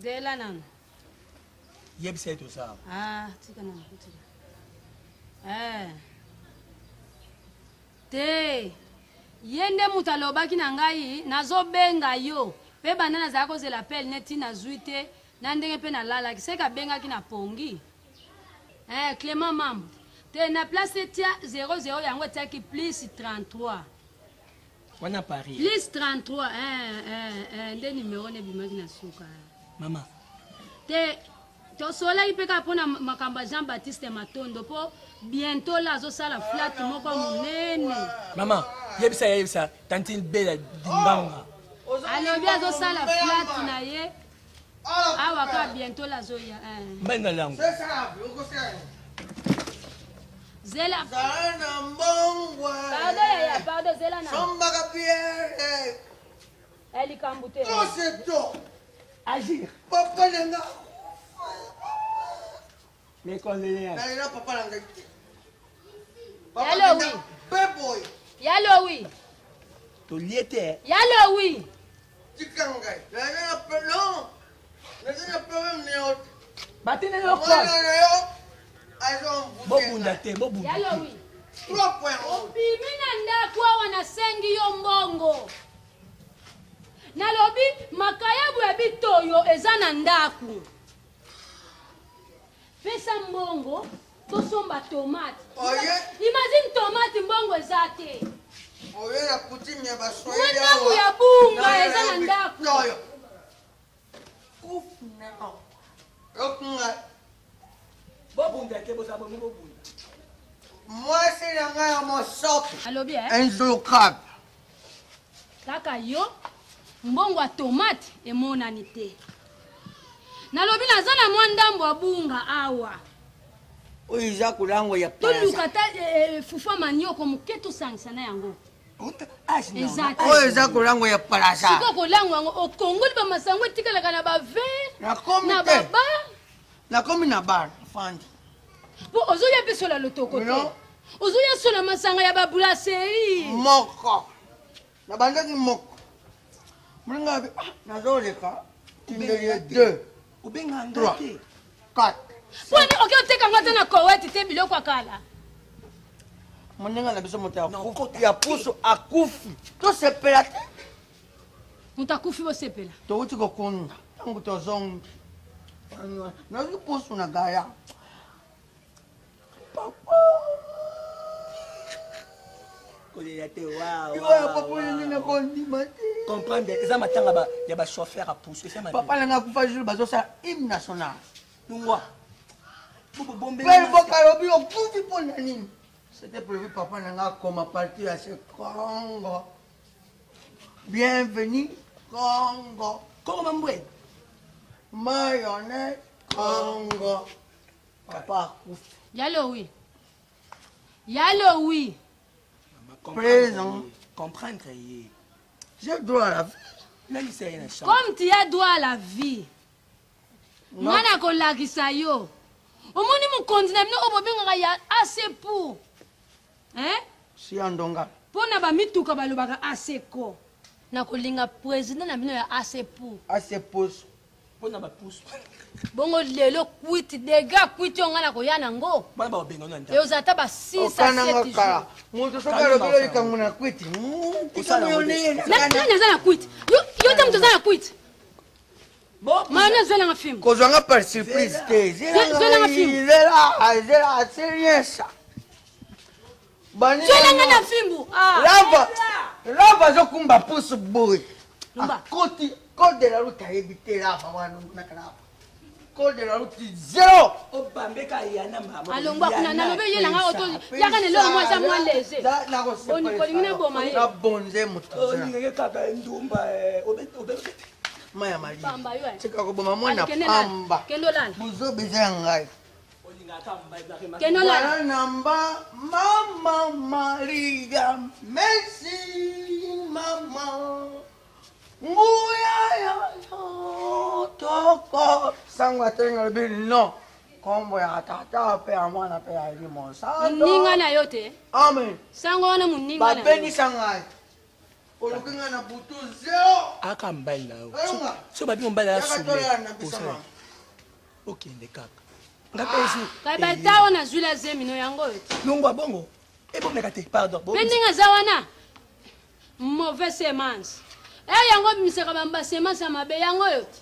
Zela nan. Yeb c'est tout ça. Ah, tika nan. Te. Yende mutalobaki na ngai nazobenga yo. Pe banana zako ze l'appel neti na zuite na ndenge pe na lala kiseka benga ki na pongi. Clément Mam. Te na place tia 00 yango tiaki plus 33. On a Paris. Plus 33. Nde numéro ne bimaki na suka. Maman. Te to sola ipeka pona makamba Jean-Baptiste Matondo po bientôt là zo sala flat moko munene. Maman, yeb ça, tantine belle dimbanga. Alobi azo sala flat na ye. Awa ka bientôt là zo ya. Mbanga langu. C'est ça, uko sasa. Zela. Sana mbongwa. Pardon Zela na. Somba Pierre. Elle kambute. Tout c'est tout. Agir. Papa nenga. Mais quand les Na ina papa nanga. Hello oui. Boy. Yalo oui. to liete. Yalo oui. Tikanga. Na ina pelo. Na ina pelo neo. Batene yo ko. Bobunda te, bobunda. Yalo oui. 3 points. Opimi na ndako wana sengi yo mbongo. Nalobi makayabu ya bitoyo eza na ndako. Pesa mbongo tosomba tomate. Imagine tomate mbongo eza te. Oye la poutine ya baswahili awa. Ya bunga eza na ndako. Kufna. Okunga. Bobunda te bosa bobunda. Moi c'est la ngaya mosopo. Alobi Enzo crab. Kaka yo mbongo ya tomate emonani te. Nalobi nazana mwa ndambo abunga awa. Oyo eza kulango ya palasa. Toluka ta fufa manioko muketo sangsana yango. Exactement. Oyo eza kulango ya palasa. Siko kolango yango okongoli ba masango tikalaka na ba verre. Na baba. Na komi na bar fandi. Po ozoya peso la lotoko te. Ozoya sola masanga ya ba brasserie. Moko. Na bandaki moko. Mlinga bi nazoleka. Tindeli 2. Ubenga ngate. 4. Poni oke oteka ngata na koweti te biloko akala. Mwenenga na biso moto ya puso akufi. To sepela te. Mutakufi bo sepela. To uti ko konda. Tangu to zong. Na uti puso na gaya. Papa. Comprendre, ça m'attend il y a des chauffeurs à pousser. Papa n'a pas fait le bateau, ça hymne national. C'était prévu, papa n'a comme parti à ce Congo. Bienvenue, Congo. Comment m'embrouille? Mayonnaise, Congo. Papa, Yalo oui. Yalo oui. Présent. Comprendre. J'ai droit à la vie. Comme tu as droit à la vie. Nana kolakisa yo. Omoni mu continent no obobenga ya assez pour. Hein? Si andonga. Pona ba mituka balobaka assez ko. Na kolinga président na bino ya assez pour. Assez pour. Pona ba pousse. Bongo lelo kwiti dega kwiti ongana koyana ngo. Bana ba benga no ndako. Yozata ba 6 à 7 jours. Mutu sokalo bilo ikamuna kwiti. Kusala yone. Na zana kwiti. Yo tam tozana kwiti. Mana zela nga film. Kozanga par surprise te. Zela nga film. Zela c'est rien ça. Zela nga film. Lava zo kumba pusu boy. Lumba. Code de la route a évité lava wana nakana. Code de la route 0. Obambeka yana mama. Alongwa kuna nalobe yela nga auto. Yaka ne lo moi ça moi léger. Oni kolingine boma ye. Na bonze mutu. Oni kaka ndumba obe. Maya mali. Pamba yo. Cheka ko boma mwana pamba. Kendo lala. Buzo bezanga ngai. Kenola namba Mama Maria Messi Mama Nguya ya toko sangwa tenga bili no kombo ya tata pe amwana pe ali monsa ninga na yote amen sango na muninga na babeni sangai olukinga na butu zero aka mbali na yo Alonga. so babi mbali ya Yaka tola na sule bisama. okende kaka ngapesi kai batawo nazwi la zemino yango oyo te longwa bongo ebomeka te pardon mpe ndenge aza wana mauvais semence yango bimisaka bamba semence ya mabe yango oyo te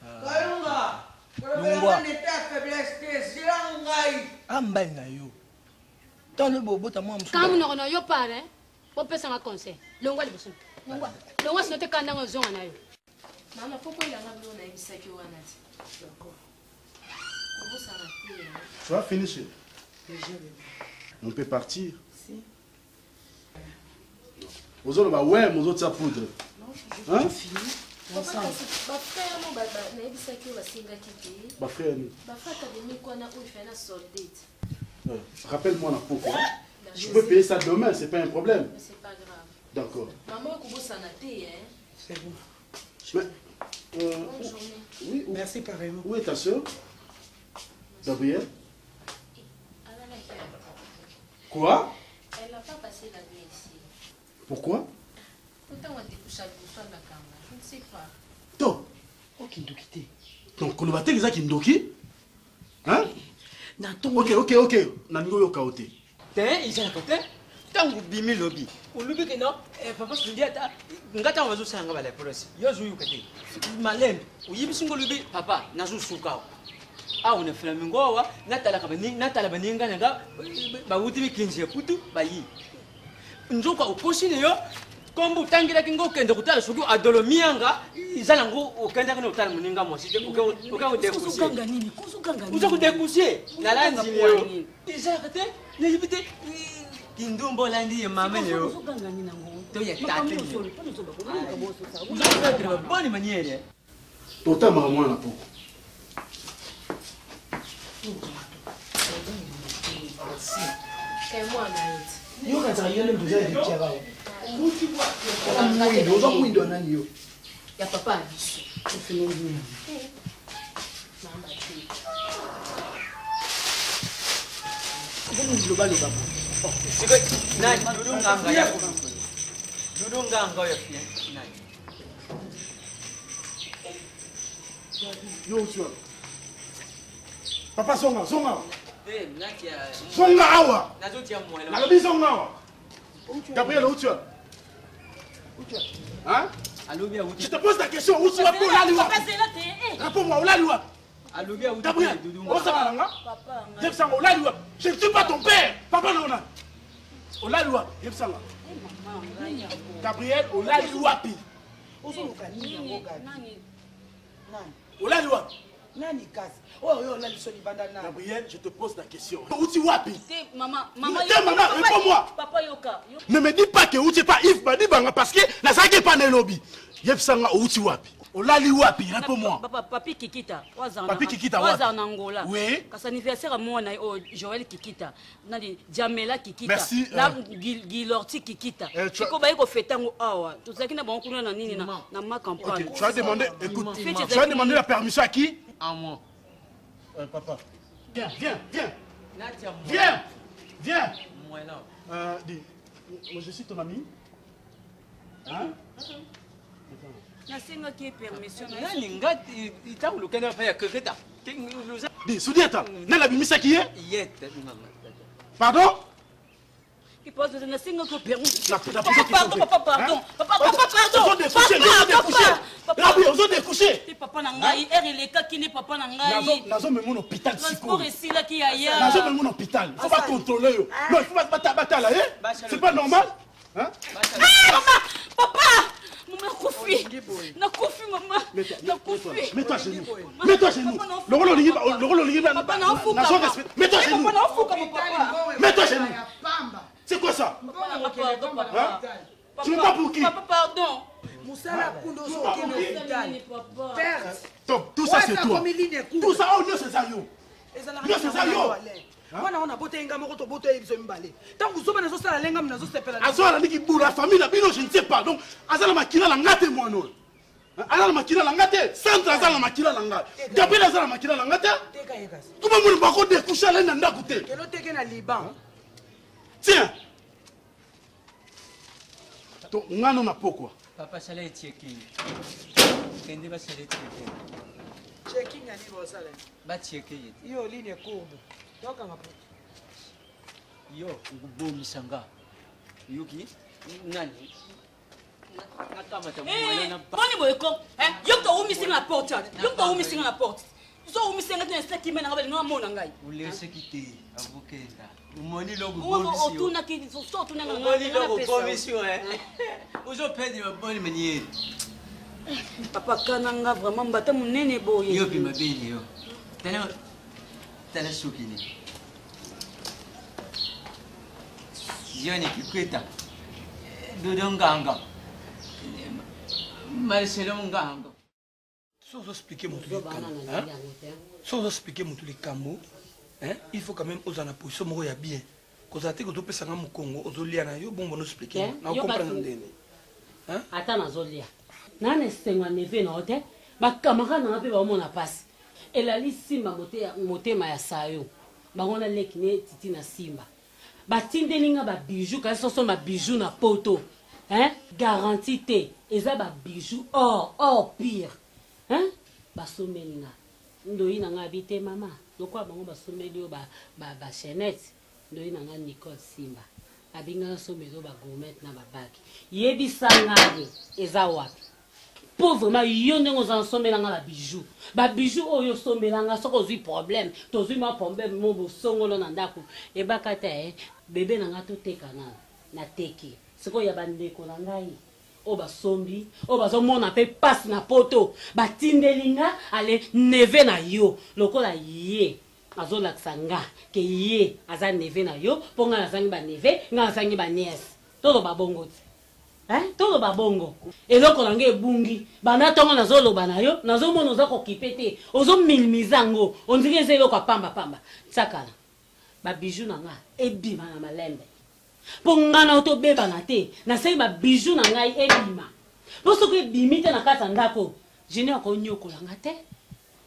Kalunga. Lungwa. Neta faiblesse te zira ngai. ambali na yo tano bobota mwa kaka msuba monoko na yo pare popesanga conseil longwa liboso longwa sino te kandanga ozonga na yo Mama, pourquoi il y en a besoin d'un sac ou un autre? D'accord. Comment ça va? Tu vas finir, chérie. On peut partir. Si. Aux autres, bah ouais, aux autres, ça poudre. Non, Hein? fini. Papa, ma frère, non, un sac ou un single qui Bah frère, ma frère, t'as donné quoi? On a fait un soldate. rappelle-moi la pourquoi. Je peux payer ça demain, c'est pas un problème. Mais c'est pas grave. D'accord. Maman, comment ça n'a été, hein? C'est bon. Mais, Bonne journée. oui, Merci pareillement. où est ta soeur? Gabrielle? Elle a la gueule. Quoi? Elle n'a pas passé la nuit ici. Pourquoi? Pourtant, on a découché à la caméra. Je ne sais pas. Donc, Ok, Ndokité. donc, on va te dire qu'il Ndoki? Hein? Naton. Ok. Nango yo kaote. Te izala kote. Tangu bimi lobi. Ulubi ke no papa sundi ata ngata wazo sanga bala polisi. Yo zuyu kete. Malembe uyibisingo lubi papa nazo suka. Una flamingo wa natala baninga nga ba wuti bikinje putu bayi. Njoka ukosine yo kombu tangira kingo kende kutala suku adolomianga izala ngo ukenda kana utala muninga mosi uka udekusi. Kusukanga nini? Kusukanga nini? Uza kudekusi nalandi leo. Izala kete nibite kindumbo landi mama leo. Kusukanga nini nango? To ya tate. Uza Uza kudekusi bonne manière. Tota maman na poko. Et moi, Naït. Yo kanza yele ndoza ya kichaba. Mwindo, uza mwindo nani yo? Il y a papa à biso. Ufino nini? Maman, tu. Uza mwindo loba. Siko nani dudunganga ya dudunganga ya nani. Yo, tu vois. Papa, zonga. Nati ya Zonga awa. nazotia mwela. Nalobi zonga awa. Gabriel, où tu es? Hein? Alobi ya Je wuti. te pose la question, où tu vas pour la loi? Réponds-moi, où la loi? Alobi ya wuti. Gabriel, où ça va, là? Jepsanga, où la loi? Je ne suis pas ton père. Papa, non, non. Où la loi? Jepsanga. Gabriel, où la loi? Ozoluka nini yango gadi? Nani? Où la loi? Nani kasi? Oh yo la lisoni banda nani? Gabriel, je te pose la question. Où tu vas? Maman, réponds-moi. Papa Yoka. Ne me dis pas que où tu es pas Yves Badi Banga parce que la saga est pas dans le lobby. Jepsanga, où tu vas? Olali wapi, réponds-moi. Papi Kikita. Papi Kikita waza wapi? en Angola. Oui. Kasi anniversaire moi na Joël Kikita. Nani Jamela Kikita. Merci, Na Gilorti Kikita. tu as- Ko baye ko fetango awa. Tuzaki na bango kuna na nini na ma campagne. Ok, tu as demandé, écoute, Fais tu as demandé la permission à qui? À moi. Papa. Viens. Nati ya mwela. Viens. Mwela. Dis, moi je suis ton ami. Hein? Nasengaki permission na Nani ngati itangu lukenda pa ya keketa. Dis, Soudiata, Nala Bimisa qui est? Yete mama. Pardon? Qui pose nasengaki permission. Papa, Pardon. Ils ont découché. Gabriel, ils ont découché. Ti papa na ngai, RLK kini papa na ngai. Nazo me mon hôpital Transport psycho. esilaki yaya. Nazo me mon hôpital. Il faut pas contrôler. Non, il faut pas battre là, hein? C'est pas normal? Hein? Papa! Nakufi! Nakufi, maman! Nakufi! Mets-toi chez nous. Mets-toi chez nous. Le rôle Papa nafuka. Mets-toi chez nous. Papa nafuka, papa! Mets-toi chez nous. C'est quoi ça? Papa! Tu veux pas pour qui? Papa, pardon! Musala kundo so kino hospital. Papa! Perte. Donc, tout ça c'est toi. Tout ça, oh, non, c'est ça, yo. Yo, c'est ça, yo. Wana wana bote inga moko to bote biso mbale. Tangu zoba nazo sala lenga mnazo sepela. Azola niki boula famille la bino, je ne sais pas. Donc, azala makila la ngate moi non. Azala makila la ngate, centre azala makila la ngate. Gabriel azala makila la ngate. Teka yekas. Tout le monde va ko découcher là nda koute. Kelo teke na Liban. Tiens. to ngano na pokwa. Papa sala checking. Kende ba sala checking. Checking ani bosala. Ba checking. Yo ligne courbe. Toka mapo. Yo ngubomi sanga. Yuki nani? Moni boyeko, yo to umi singa la porte. Yo to umi singa la porte. So umi singa tena seki mena ngabele no mona ngai. Ulese kite avukenda. Umoni logo Umo bomisio. otuna ki so tuna ngana. Umoni logo bomisio Uzo pedi maboni manieri. Papa kananga vraiment mbata munene boye. Yo pima bini yo. Tena sukini. Yoni kikweta. Dudonganga. Marcelo Munganga. Si on veut expliquer mon truc, si on veut expliquer mon truc, il faut quand même aux en position où il y a bien. Quand on a dit que tu peux s'en aller au Congo, aux Oliana, il faut nous expliquer. On comprend. Attends, Nazolia. Nane sengwa neve na ote, ba kamara na pe ba mona passe. Elali simba motema ya sayo. Ba ngona lekine titi na simba. Ba tindelinga ba bijou ka so ma bijou na poto. Garantie te. Eza ba bijou or pire. Ba somelinga. Ndoyi na nga bite mama. Lokwa bango ba someli ba chaînette. Ndoyi na nga Nicole Simba. Abinga somelo ba gourmet na ba baki. Yebi sangade eza wapi. Pauvre ma yo ndenge za somelanga la bijou. Ba bijou oyo somelanga soko zui problème. Tozui ma problème mo bo songolo na ndako. E bakata bébé na nga to teka na teki. Soko ya bandeko na ngai. O ba sombi, o ba zo mona pe passe na poto. Ba tindelinga ale neve na yo. Lokola ye. Azo laksanga ke ye aza neve na yo. Ponga na zangi ba neve, nga zangi ba nièce. Todo ba bongo. Todo ba bongo. Eloko na nge bungi. Bana tongo na zo loba na yo, na zo mona za ko kipete. Ozo milmizango. Ondike eze eloko pamba. Tsakala. Ba bijou na nga ebima na malembe. Ponga na oto beba na te. Na sei ba bijou na ngai ebima. Boso ke bimite na kata ndako. Jene ako nyoko la ngate.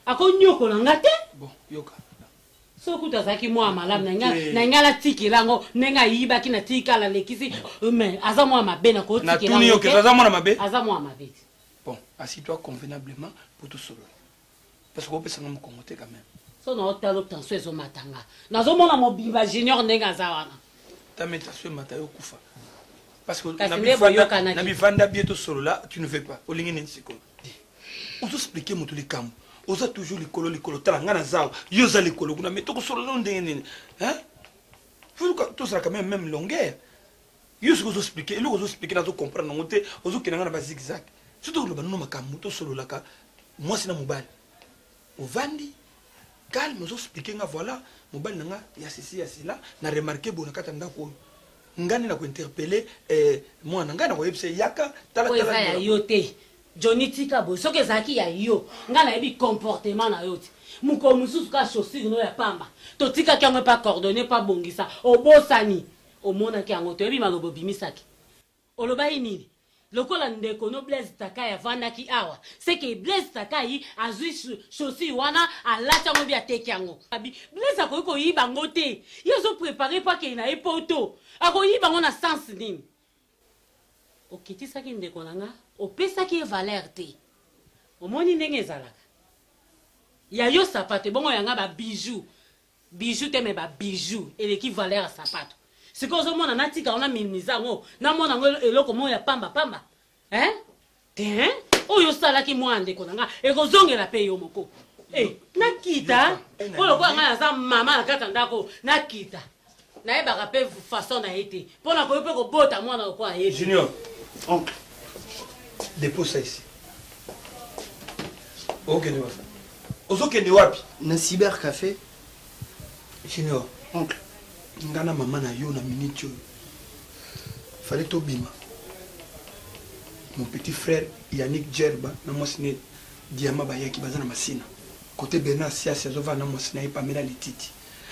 Ako nyoko la ngate. Bon, yoka. So kuta zaki mwa malam na ngala tiki lango nenga yiba kina tika la lekisi mais aza mwa mabe na ko tiki lango. Na tuni yoke aza mwa mabe. Aza mwa mabe. Bon, assis-toi convenablement pour tout solo. Parce qu'on peut s'en me commenter quand même. So na hôtel obtention zo matanga. Na zo mona mobimba junior nenga za wana. Ta métation matayo kufa. Parce que na bivanda bientôt solo là, tu ne veux pas. Olingi nensiko. On peut expliquer mon truc comme oza toujours likolo tala ngana zao yoza likolo kuna metoko solo ndenge nini faut que tout ça quand même longueur yo ce que vous expliquer lo vous expliquer na to comprendre ngote ozo kina ngana ba zigzag surtout le banu makambo to solo laka moi sina mobile ovandi calme ozo expliquer nga voilà mobile nanga ya ceci ya cela na remarquer bona kata ndako ngani na ko interpeller moi ngana ko yebse yaka tala ya yote Johnny tika bo soke zaki ya yo ngana ebi comportement na yote muko mususu ka chaussure no ya pamba to tika kyango pa coordonner pa bongisa obosani omona kyango to ebi malobo bimisaki oloba nini lokola ndeko no Blaise Takai avandaki awa c'est que Blaise Takai azui chaussure wana alata ngo bia tekyango abi Blaise akoyiko yiba ngote yezo préparer pa ke na epoto akoyiba ngo na sens nini okitisaki ndeko nanga opesaki valeur te omoni ndenge ezalaka ya yo sapato bongo yanga ba bijou te me ba bijou eleki valeur ya sapato siko ozomona natika ona minizango namona ngo eloko mo ya pamba te oyo salaki mwa ndeko nanga ekozongela pe yo moko nakita oyo kwa nga za mama na kata ndako nakita nayebaka pe façon na ete mpona koyo pe kobota mwana okwa ye Junior oncle dépose ça ici. Ok, ne va pas. Ozoke ne wapi? Na cyber café. Junior, oncle. Ngana maman na yo na minute. Fallait to bima. Mon petit frère Yannick Djerba na mosine diama ba yaki bazana masina. Côté Bernard Siasi azova na mosina y Pamela Lititi.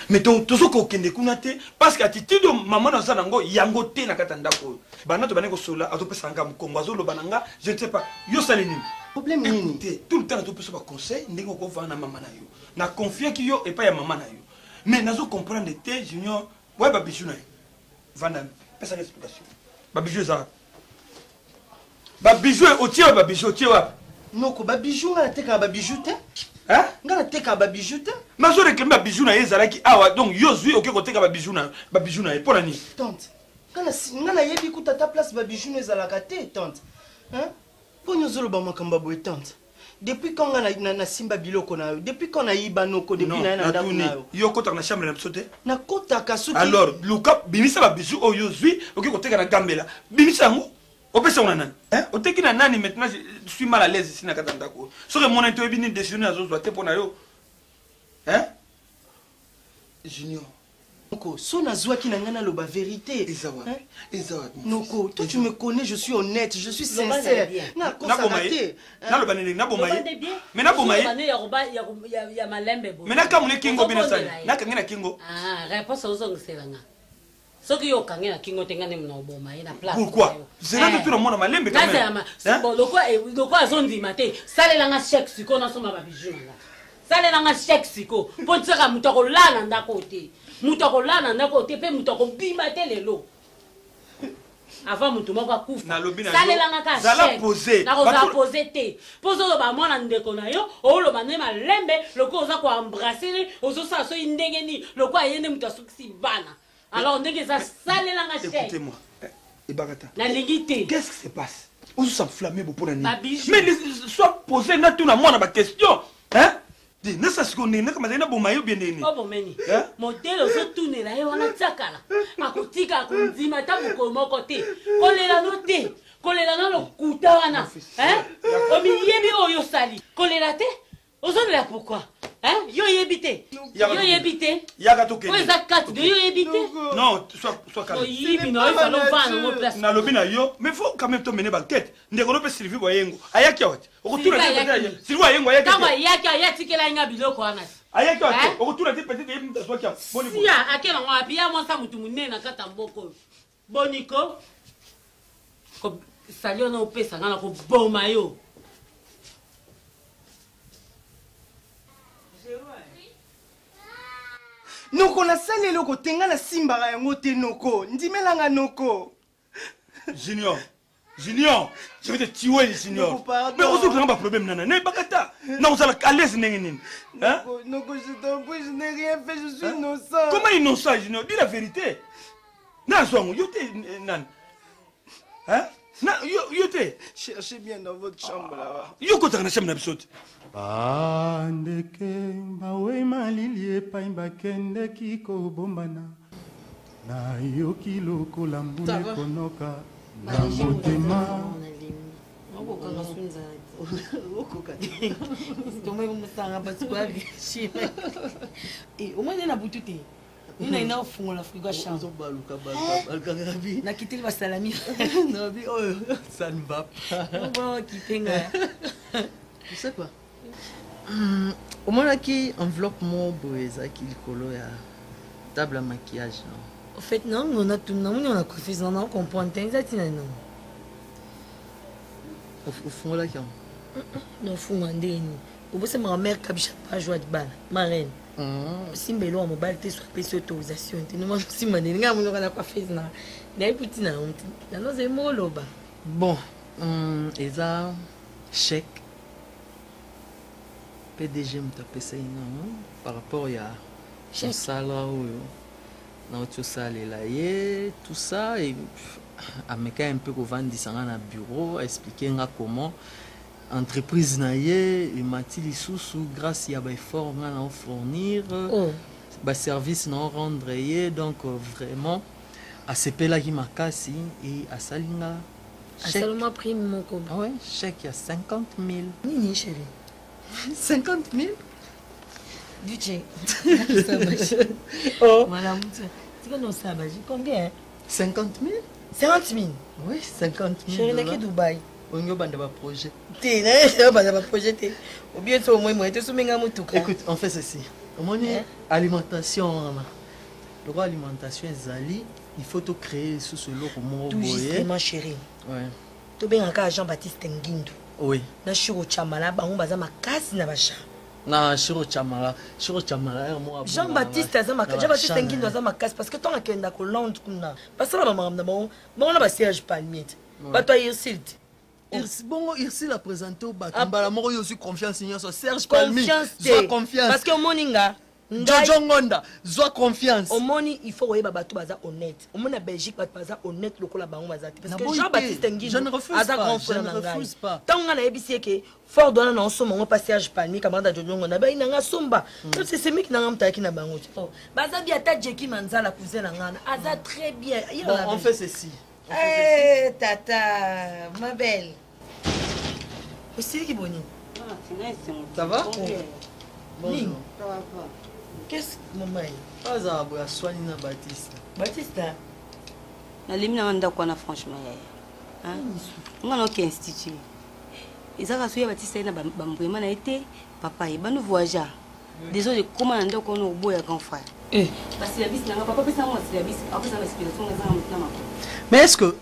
Mais donc tozoko okende kuna te parce que attitude maman na za nango yango te na kata ndako. Bana to baneko sola atopesa nga mukongo azolo bananga je ne sais pas yo salini. Problème nini te tout le temps atopesa ba conseil ndenge ko vana maman na yo. Na confier ki yo et pas ya maman na yo. Mais nazo comprendre te Junior ouais ba bijou na. Vana pesa explication. Ba bijou za. Ba bijou au tie ba bijou tie wa. Noko ba bijou nga teka ba bijou te. Hein? Nga teka ba bijou te. Ma zo réclame ba bijou na ezalaki awa donc yo zui OK côté ka ba bijou na pour nani. Tante. Nga na yebi ku tata place ba bijou ezalaka te tante. Hein? Ponyo zolo ba makamba boy tante. Depuis quand na simba biloko na yo? Depuis quand na yiba noko depuis na na ndako na yo? Yo kota na chambre na bisote? Na kota ka suki. Alors, Luka bimisa ba bijou o yo zui OK côté ka na gambela. Bimisa ngo opesa on nani? Hein? Oteki na nani maintenant je suis mal à l'aise ici na katanda ko. So que mon into bini décision azo zo te pona yo. Hein? Junior. Noko, so na zwaki na ngana loba vérité. Ezawa. Ezawa. Noko, toi tu me connais, je suis honnête, je suis sincère. Na bomaye. Na loba nene na bomaye. Mais na bomaye. Ya malembe bo. Mais na kamune kingo bina sani. Na kangena kingo. Ah, réponse aux ongelanga. Soki yo kangena kingo tengane mna bomaye na place. Pourquoi? C'est là que tout le monde malembe quand même. Bon, loko azondi mate. Salelanga chèque siko na soma ba bijou nga. Salelanga chèque siko. Po tsaka mutoko lana ndako te. Mutoko lana ndako te pe mutoko bima te lelo. Avant mutu moko akufa. Salelanga ka zala poser. Na ko za poser te. Pozo lo ba mwana ndeko na yo, o lo ba ne malembe, loko oza ko embrasser, ozo sa so indengeni, loko ayende mutu asukisi bana. Alors ndenge za salelanga chèque. Écoutez-moi. Ibagata. Na lingité. Qu'est-ce qui se passe? On s'enflamme pour la nuit. Mais soit posé na tout na moi na ba question. Hein? Dis ne ça ce qu'on est na comme na bomayo bien né. Oh bon meni. Modèle zo tourner là et wana tsakala. Akotika konzima ta moko côté. Kolela noté. Kolela na lo kuta wana. Hein? O mi yebi oyo sali. Kolela te? Ozon là pourquoi? Hein? Yo yebité. Yo yebité. Yaga to kende. Oza kat de yo yebité. Non, soit calme. No yibi no il fallait vendre mon place. Na lobina yo, mais faut quand même te mener banquette. Ndeko no pe Sylvie Boyengo. Ayaki wat. Okutuna te Sylvie Boyengo ayaki. Kama yaki kela inga biloko wana. Ayaki wat. Okutuna te peut-être yemi taswa kia. Boni. Sia akela ngwa pia mwansa mutu munene kata mboko. Boniko. Ko salio na opesa ngana ko boma yo. Noko na sale loko tenga na simba ga yango te noko. Ndimelanga noko. Junior, je vais te tuer Junior. Mais aujourd'hui on a pas problème nana. Ne bakata. Na osala à l'aise nengeni. Hein? Noko, je t'en prie, je n'ai rien fait, je suis innocent. Comment innocent Junior? Dis la vérité. Na zongo yote nan. Hein? Na yote. Cherchez bien dans votre chambre là. Yoko tana chambre na bisote. Bandeke bawe malili epai bakendeki kobombana na yoki lokola mbula konoka na motema omwene na butu te nina ina ofungola frigo ya chambre nakiteli basalami nabi oyo ça ne va pas kipenga tu sais quoi omonaki enveloppe mo boye ezalaki likolo ya table à maquillage en fait non on a tout non on a confus on a comprendre exact non ofungolaki yango non funga ndeni obose ma mère kabisha pas joie de bana ma reine simba elo mobile te soit pesi autorisation te no simba ndeni nga mo na kwa face na petit na honte na no ze moloba bon eza chèque PDG mutapesa ina par rapport ya mosala oyo nauti osalela ye tout ça et ameka un peu kovandisa nga na bureau expliquer nga comment entreprise na ye emati lisusu grâce ya baeffort nga na ofournir baservice na orendre ye donc vraiment asepelaki makasi et asali nga asaloma prime moko ouais chèque ya 50 000 nini chérie 50 000 du chèque. Oh. Voilà, tu connais ça, combien? 50 000 50 000 Oui, 50 000. Chérie, n'est que Dubaï. On y a un projet. Écoute, on fait ceci. On est alimentation. Le droit alimentation est zali. Il faut tout créer sous ce lot pour moi. Tout justement, chérie. Ouais. Tu bien encore Jean-Baptiste Nguindu. Oui. Na shiro chamala ba on baza makasi na basha. Na shiro chamala moi. Jean-Baptiste azama Jean-Baptiste Nguindu azama makasi parce que ton akenda ko Londres kuna. Parce que la maman na bon, on a ba Serge Palmier. Ba toi il silt. Bon, Irsi l'a présenté au bateau. Mbala moko yo aussi confiance sur Serge Palmi. Sois confiance. Parce que au moninga Jojo Ngonda, sois confiance. Au moni, il faut que bateau baza honnête. Au moni Belgique baza honnête lokola bango baza. Parce que Jean-Baptiste Nguindo, je ne refuse pas. Tant on a ebisi que fort dona na somo ngo passage Palmi kamanda Jojo Ngonda ba inanga somba. C'est semi qui na ngam taki na bango. Baza bi ata Jeki Manzala cousin ngana. Aza très bien. Bon, on fait ceci. Eh tata, ma belle. Aussi qui boni. Ça va? Bonjour. Qu'est-ce que maman est? Pas à boire soigner na Baptiste. Baptiste là. Na limina nganda kwana franchement yaya. Ngana ki institut. Ezaka suya Baptiste na bambwema na été papa et banu voyageur. Désolé comment anda kono boya grand frère. Parce que la bis nanga papa pesa moi c'est la bis après ça l'explication ngana mutama. Mais est-ce que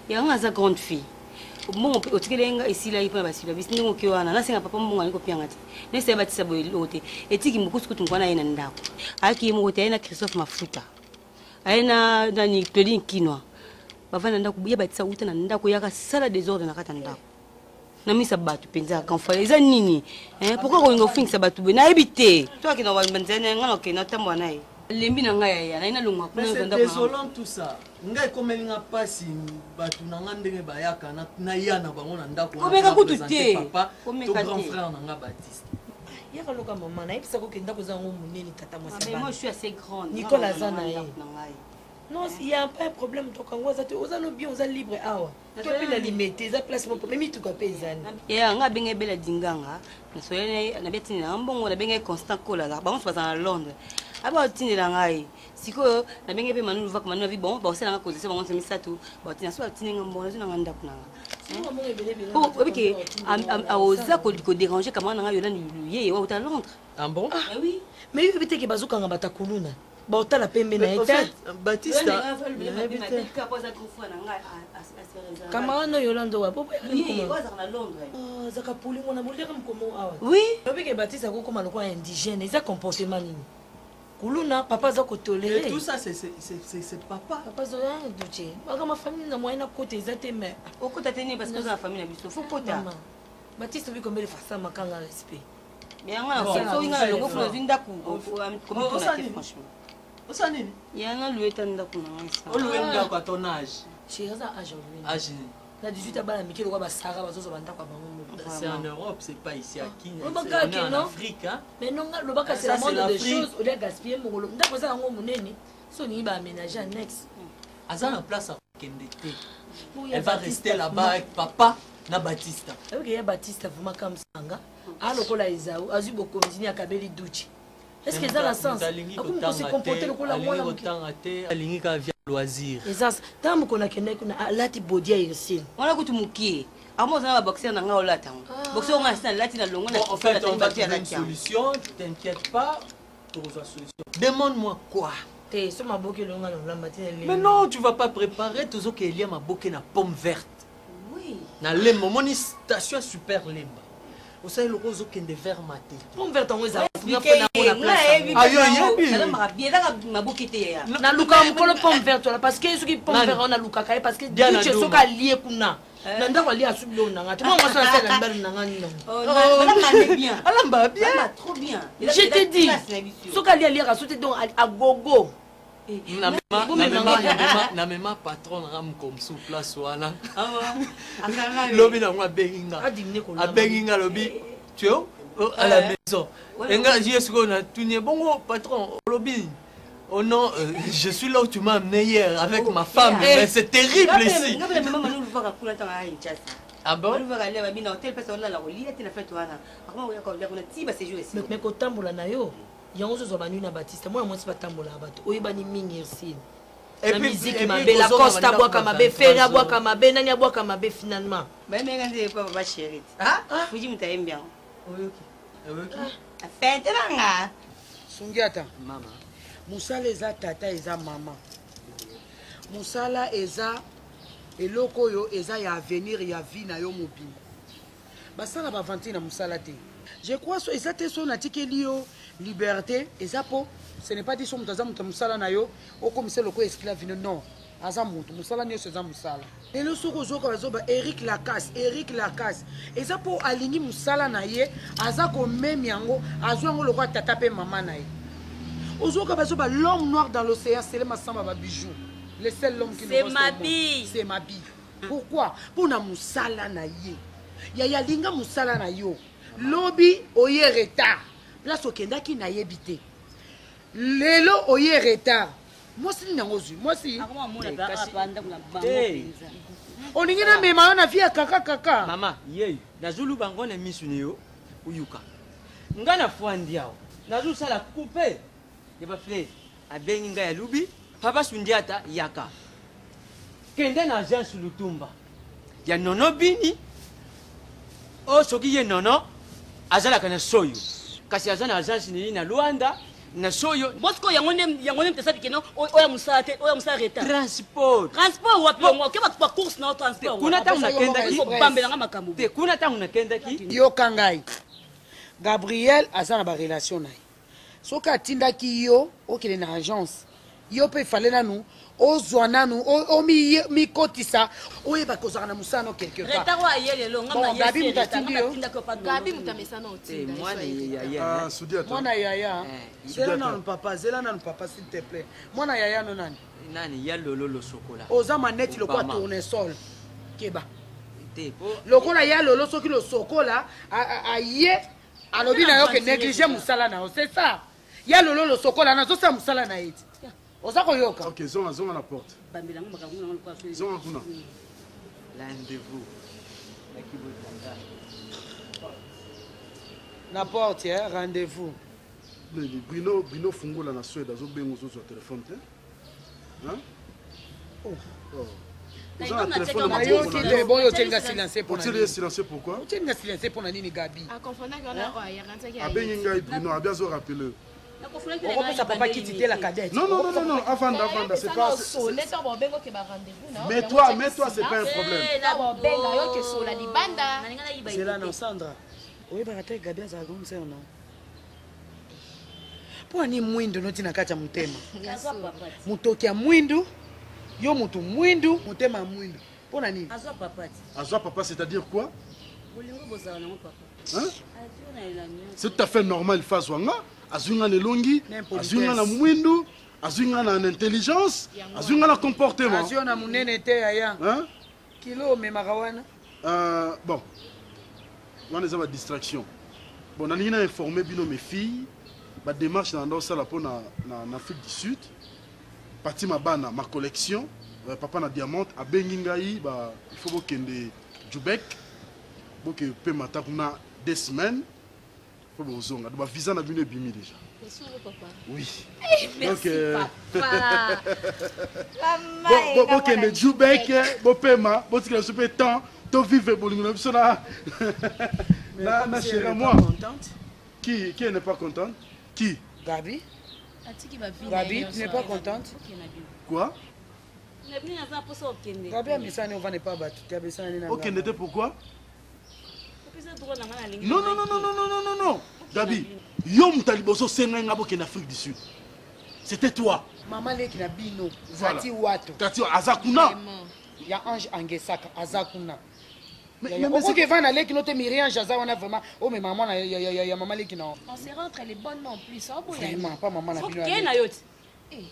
yanga za grande fille bon otikelenga esila ipo basila bis ndingo kiwana nasenga papa mbonga niko piangati nese batisa boyote etiki mukusukutu ngwana yena ndako aki mukote yena Christophe Mafuta ayena nani Claudine Kinwa bavana ndako buya batisa uta na ndako yaka sala désordre na kata ndako na misa batu penza kanfa eza nini pourquoi ko ngofingisa batu be na ebite toi ki na wanzana ngana ke na tambo nae lembi na ngai ya na lungwa kuna c'est désolant tout ça ngai komeli nga pasi batu na nga ndenge bayaka na yana bango na ndako komeka kutu te papa to grand frère na nga Baptiste yaka loka maman na ipsa ko kenda ko zango muneni tata moi c'est moi je suis assez grande Nicolas Zana non il y a pas un problème to kango za te ozano bien oza libre awa to pe la limiter za place mon problème tu ko pezana ya nga benga bela dinganga na soyene na betini na mbongo na benga Constant Kola la ba on se passe à Londres aba otindela ngai sikoyo na benge pe manu luva manu vi bon ba osela nga kozese bango semisatu ba otina so atinenga mbona zina nganda kunanga po obike aoza ko déranger kama nga Yolande ye wa uta Londres ah bon oui mais il veut que bazuka nga batakuluna ba otala pembe na eta Baptiste kama no Yolande wa popo na Londres zaka puli mona boleka mkomo awa oui obike Baptiste akokoma lokwa indigène eza comportement nini Kuluna, papa za kotolérer. Et tout ça, c'est papa. Papa za doutier. Baga ma famille na moyen na côté ezate mais. Au côté teni parce que la famille na biso faut kota. Baptiste bi combien de fois ça makanga respect. Bien nga so inga longo funa zinda ku comme tout franchement. Osa nini? Yanga lueta ndaku na ngisa. O luenda kwa ton âge. Chérie ça âge aujourd'hui. Âge. Na 18 abala mikelo kwa basara bazozo banda kwa bango. C'est en Europe, c'est pas ici à Kenya. C'est en Afrique hein. Mais non le baka c'est la moindre des choses au lieu de gaspiller mon ndako za ngo munene. So ni ba aménager annexe. Aza en place à Kendete. Elle va rester là-bas avec papa na Baptiste. Ok, il y a Baptiste vraiment comme sanga. Alors qu'on a Isaou, azu beaucoup continue à Kabeli Douchi. Est-ce que ça a le sens? Comment se comporter le coup la moi autant até alingi ka via loisir. Et ça tant qu'on a kende kuna lati bodia ici. On a kutu mukie. Amo za boxer na ngao lata. Boxer on a ça lati na longo na. En fait, on va trouver une solution, t'inquiète pas. Trouve la solution. Demande-moi quoi? Mais non, tu vas pas préparer tout ce qu'il y a ma bouquet na pomme verte. Oui. Na lemba, mon station super lemba. Vous savez le rose qui est de vert maté. Pomme verte on va na luka mukolo pomme verte parce que soki pomme verte on a luka kai parce que diche soka lié kuna. Nanda kwa lié asublo nanga. Tu moi ça c'est la mbali nanga ni. Oh, bien. Alamba bien. Trop bien. Je te dis. Soka lié asute donc à gogo. Na mema patron ram comme sous place wana. Lobi na ngwa benginga. Abenginga lobi. Tu vois à la maison. Enga jesko na tunie bongo patron lobi. Oh non, je suis là où tu m'as amené hier avec ma femme, mais c'est terrible ici. Ah bon? Mais kotambola na yo. Yango zo banu na Baptiste moi si batambola bato oyebani mingi ici la musique mabe la costa boaka mabe fera boaka mabe nani boaka mabe finalement ba menga nze papa chérie ah fuji mutaembia oyoki afete nanga Sungiata mama musala eza tata eza mama musala eza eloko yo eza ya avenir ya vie na yo mobile basala bavanti na musala te. Je crois que ça son atikeli yo liberté et ça ce n'est pas dit son mutaza mutamsala na yo au commissaire loko esclave non aza moto mosala nyonso eza mosala lelo soki ozoyoka bazoba Eric Lacasse eza mpo alingi mosala na ye aza komemi yango azwa yango lokola tata mpe mama na ye ozoyoka bazoba l'homme noir dans l'océan Sele Masamba babijou le seul homme qui nous reste c'est ma bille pourquoi mpona mosala na ye yaya linga mosala na yo lobi oye retard place okendaki nayebi te lelo oye retard mwasi nini yango zwi mwasi olingi na mema yo na vie ya kaka mama ye nazoluba ngo na misu na yo uyuka nga na fwandi awo nazosala coupe ya baflere abengi ngai alubi papa Sundiata yaka kende na agence Lutumba ya nono bini o soki ye nono azalaka na soyo kasi aza na agence nini na Luanda na soyo bosiko yango ne mtesaki keno oya musala te oya musala retard transport wapi ngo ke ba course na transport kuna tangu nakendaki bambelanga makambo te kuna tangu nakendaki yoka ngai Gabriel aza na barelation na ye soki atindaki yo okende na agence yo mpe efale nanu ozwa nanu omikotisa oyeba kozala na mosala no quelque partgabi moto atindi yo mwana yaya zela nanu papa s'il te plaît mwana yaya no nani ya lolo sokola oza maneti lokola tournesol keba lokola ya lolo soki losokola aye alobi na yo ke néglige mosala na yo c'est ça ya lolo losokola nazosala mosala na ye ti oza koyoka ok zonga na porte zonga kuna rendez-vous na porte rendez-vous Bruno fungola na Suède azobenga ozozwa telefone te bon yo tienga silencieux pour pourquoi tienga silencieux pour nini Gabi abengi ngai Bruno abi azo rappeler okopesa papa kiti te la cadette non avanda c'est pas mais toi c'est pas un problème c'est là non Sandra oyebaka te Gabi azala komseo no mpo ani mwindu noti na kati ya motema motoki ya mwindu yo mutu mwindu motema mwindu mpo na nini azwa papa c'est-à-dire quoi c'est tout à fait normal fa azwanga azwinga na elongi azwinga na mwindu azwinga na intelligence azwinga na comportement azyo na munene te yaya kilo omemaka wana bon wana eza badistraction bon nalingi na informe bino mes filles badémarche na ndosala mpo na Afrique du Sud parti mabana ma collection papa na diamante abengi ngai il faut bokende Joubek boke mpe mata kuna 2 semaines po bozonga donc visa na bino ebimi déjà oui donc bokende Joubek bopema botikela biso mpe temps to vivre bolingo na biso na chéri moi qui n'est pas contente qui Gabi Gabi tu n'es pas contente quoi Gabi amesani on va ne pas battre tu as besoin de OK n'était pourquoi non Gabi yo mutaliboso senga ngabo ke na Afrique du Sud c'était toi maman leki na bino zati wato tati azakuna ya Ange Angesaka azakuna mais que va na leki note Myriam Jaza wana vraiment oh mais maman ya maman leki na on se rentre les bonnes non plus ça boya vraiment pas maman na bino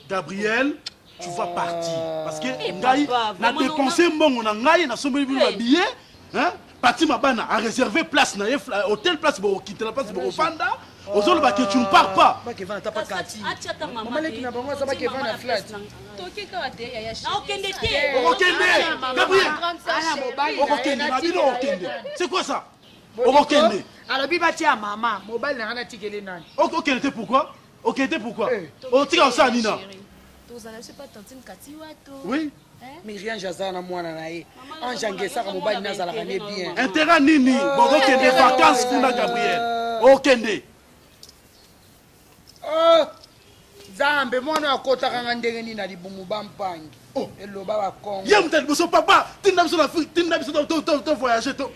Gabriel tu vas partir parce que ngai na dépenser mbongo na ngai na sombeli bino na billet hein parti mabana a réservé place na hôtel place pour quitter la place pour fanda ozoloba que tu ne pars pas ba que va ta pas kati maman leki na bango za ba que va na flat tokika te ya na okende te Gabriel okende na bino okende c'est quoi ça okende alors biba tia maman mobile na ngana tikele nani okende te pourquoi okende pourquoi otika ça nina tozala c'est pas tantine kati wato oui Myriam Jaza na mwana na ye Ange Angesaka mobile nazalaka ne bien intérêt nini bokende vacances kuna Gabriel okende Zambe mwana akotaka nga ndenge nini na libumu bampangi eloba bakongo ye mutali boso papa tinda biso na Afrique tinda biso to voyager to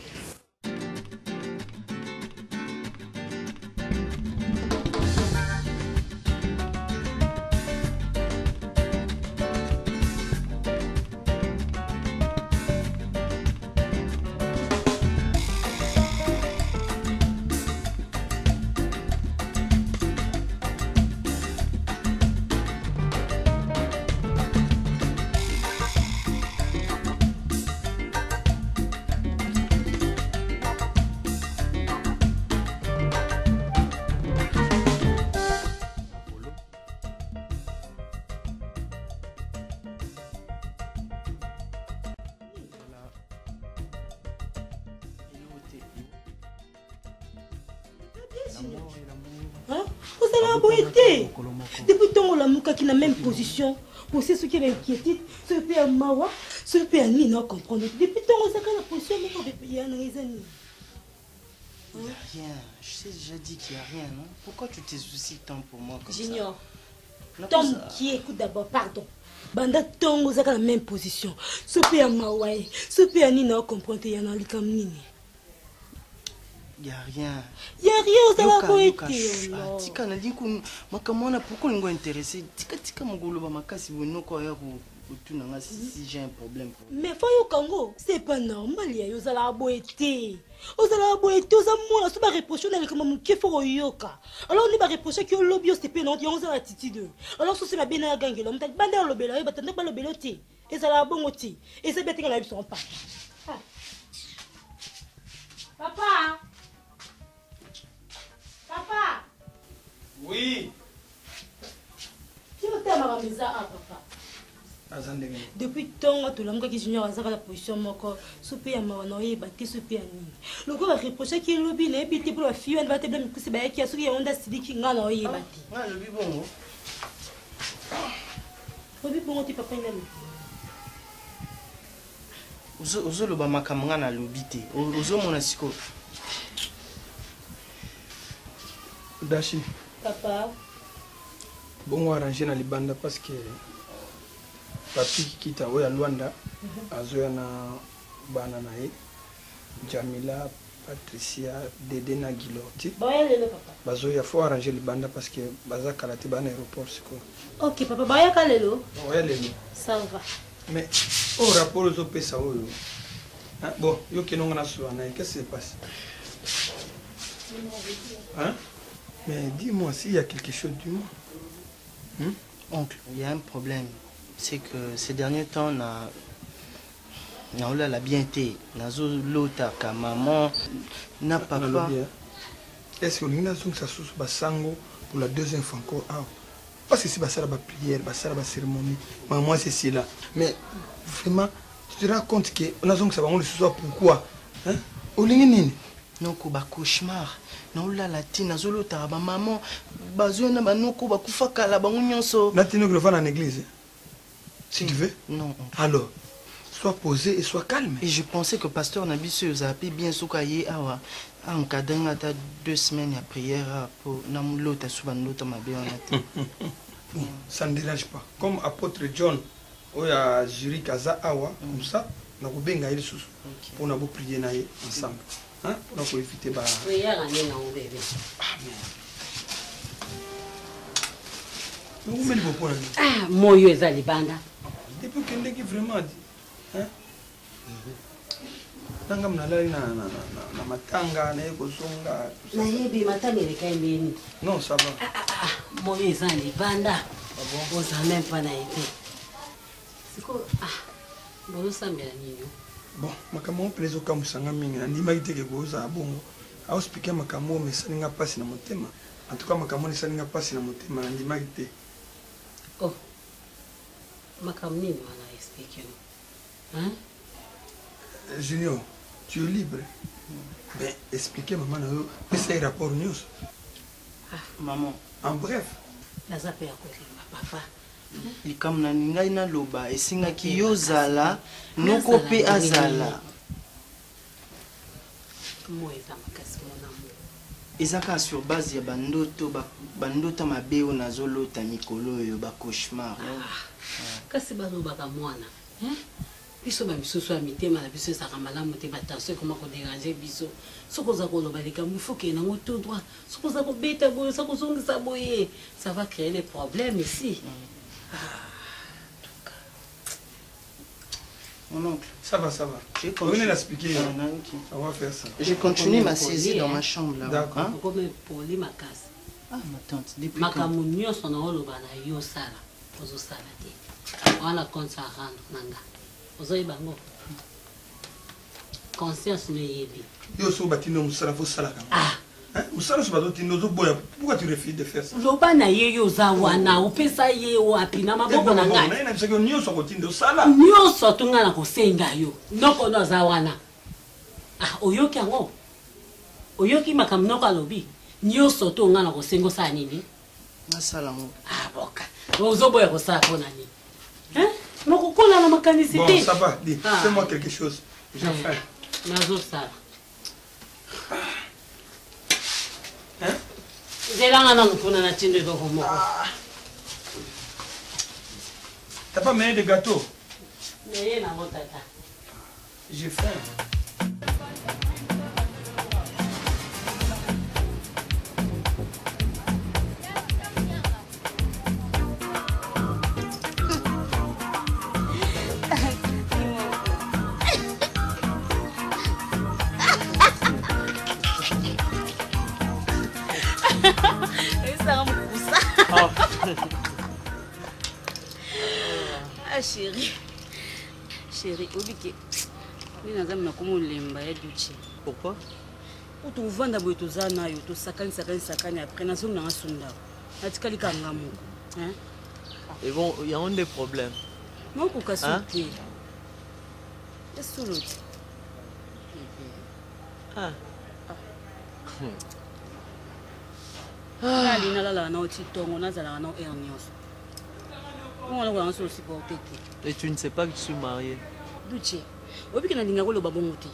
ozala boye te depuis ntongo olamukaki na même position posie soki ya inquiétude soki mpe ya mawa soki mpe ya nini na comprendre depuis ntongo ozaka na position moko ya na eza nini. Il n'y a rien. Je t'ai déjà dit qu'il n'y a rien, non? Pourquoi tu te soucies tant pour moi comme Junior, ça? Tom qui écoute d'abord, pardon. Banda Tom, vous êtes dans la même position. Ce pays à Mawaï, ce pays à Nina, comprendre, il y a un likam Nini. Il n'y a rien. Il n'y a rien, vous allez Yoka, avoir été. Tika, na dit que makamona pourquoi nous intéressé? Tika mugolo ba makasi bono ko ya ko tunanga si j'ai un problème. Mais faut yo Congo, c'est pas normal ya yo zala boité. Ozala boité, ozamona so ba reprocher na likama muke fo yoka. Alors on va reprocher que lobby c'est pas non, on zala attitude. Alors so c'est ba bena gangela, mta banda lobela yo batanda ba lobelo ti. Ezala bongo ti. Et c'est bête que na biso pas. Papa. Papa. Oui. Tu veux t'aimer à maison à papa. Depuis tant que tu l'as dit, Junior a la position moko, souper à Manoï, bâti souper à Nini. Le gars a reproché qu'il est lobby, n'est pas pour la fille, elle va te blâmer que c'est bien qui a souris à Honda Sidi qui n'a pas eu bâti. Ah, le bibon. Le bibon, tu papa, il a mis. Ozo le bamakamanga na lobité. Ozo mon asiko. Dashi. Papa. Bon, on va arranger dans les bandes parce que papi kita oya Luanda azoya na bana na ye Jamila, Patricia, Dede na Gilorti. Bazoya faut arranger les bandes parce que baza karate bana aéroport siko. OK papa, baya kalelo. Oya lelo. Ça va. Mais au rapport aux opesa oyo. Bon, yo kinonga na suana, qu'est-ce qui se passe? Hein? Mais dis-moi s'il y a quelque chose du moins. Oncle, il y a un problème. C'est que ces derniers temps, on a la bien été. Nazo lota ka maman, na papa. Est-ce que nous avons ça sous basango pour la deuxième fois encore? Parce que c'est ça la prière, ça la cérémonie. Moi c'est cela. Mais vraiment, tu te rends compte que on a besoin que ça va on soit pourquoi? Hein? Olingini. Non, ko ba cauchemar. Na ola latina zolo ta ba maman bazo na ba noko ba kufaka la ba nyonso. Latino que le faire en église. Si tu veux. Non. Alors, sois posé et sois calme. Et je pensais que pasteur Nabiso nous a appelé bien soukaye awa en cadre de 2 semaines à prière pour namulo ta souvent ta ma bien. Bon, ça ne dérange pas. Comme apôtre John oya Juri Kaza awa comme ça, na ko benga ile susu. Pour na bo prier na ye ensemble. Hein? Pour na éviter ba. Prière en est non bébé. Ah, moi yo ezali banda. Depuis que ndeki vraiment dit. Hein? Nanga mnalali na matanga na yeko zonga. Na yebi matanga le kai nini? Non, ça va. Moi yo ezali banda. Ah bon? On s'en même pas na été. C'est quoi? Bon ça me nini? Bon, makambo plezo kamusanga mingi na ndima kiteke goza bongo. A expliquer makambo mais ça n'inga pas na motema. En tout cas makambo ça n'inga pas na motema na ndima kite. Oh. Makambo nini wana expliquer? Hein? Junior, tu es libre. Mais expliquez maman na mais c'est rapport news. Maman, en bref. La zape ya côté papa. Likam na ngai na loba esinga ki yozala noko pe azala. Moi eza makasi mon amour. Ezaka sur base ya bandoto mabeo nazolota mikolo yo ba cauchemar. Kasi balobaka mwana. Biso ba misusu ya mitema na biso ezaka malamu te batension comment ko déranger biso. Soko za koloba likambo il faut que na tout droit. Soko za ko beta boye, soko zongisa boye, ça va créer des problèmes ici. Mon oncle. Ça va. Venez l'expliquer. On va faire ça. Je continue ma saisie dans ma chambre là. D'accord. Pour les makas. Ah, ma tante, depuis Makamu nyonso na oloba na yo sala. Ozo sala te. Wana compte ça rendre nanga. Ozo ibango. Conscience ne yebi. Yo so batino musala fo sala kama. Ah. Musala so bato tino zo boya. Pourquoi tu refuses de faire ça? Loba na ye yo za wana opesa ye wapi na maboko na ngai. Na bisaka nyonso ko tindo sala. Nyonso tunga na kosenga yo. Noko no za wana. Ah, oyoki yango. Oyoki makamu noko alobi. nyonso to nga na kosengo sa nini nasala ngo boka ozoboya kosala mpona nini makokola na makanisi te bon ça va dis fais-moi quelque chose j'ai faim nazosala zelanga nanu mpona na tindo eloko moko t'as pas meilleur de gâteau meye nango tata j'ai faim Chérie, chérie, obike. Ni nazami na komo lemba ya duchi. Pourquoi? Pour te vendre boy to zana yo to sakani après na zonga na sunda. Atikali ka ngamo. Hein? Et bon, il y a un des problèmes. Non ko kasuki. Est-ce que Ah. Ah, lina la na oti tongo na zala na ernios. Et tu ne sais pas que je suis marié. Duche, obiki na linga koloba bongo te.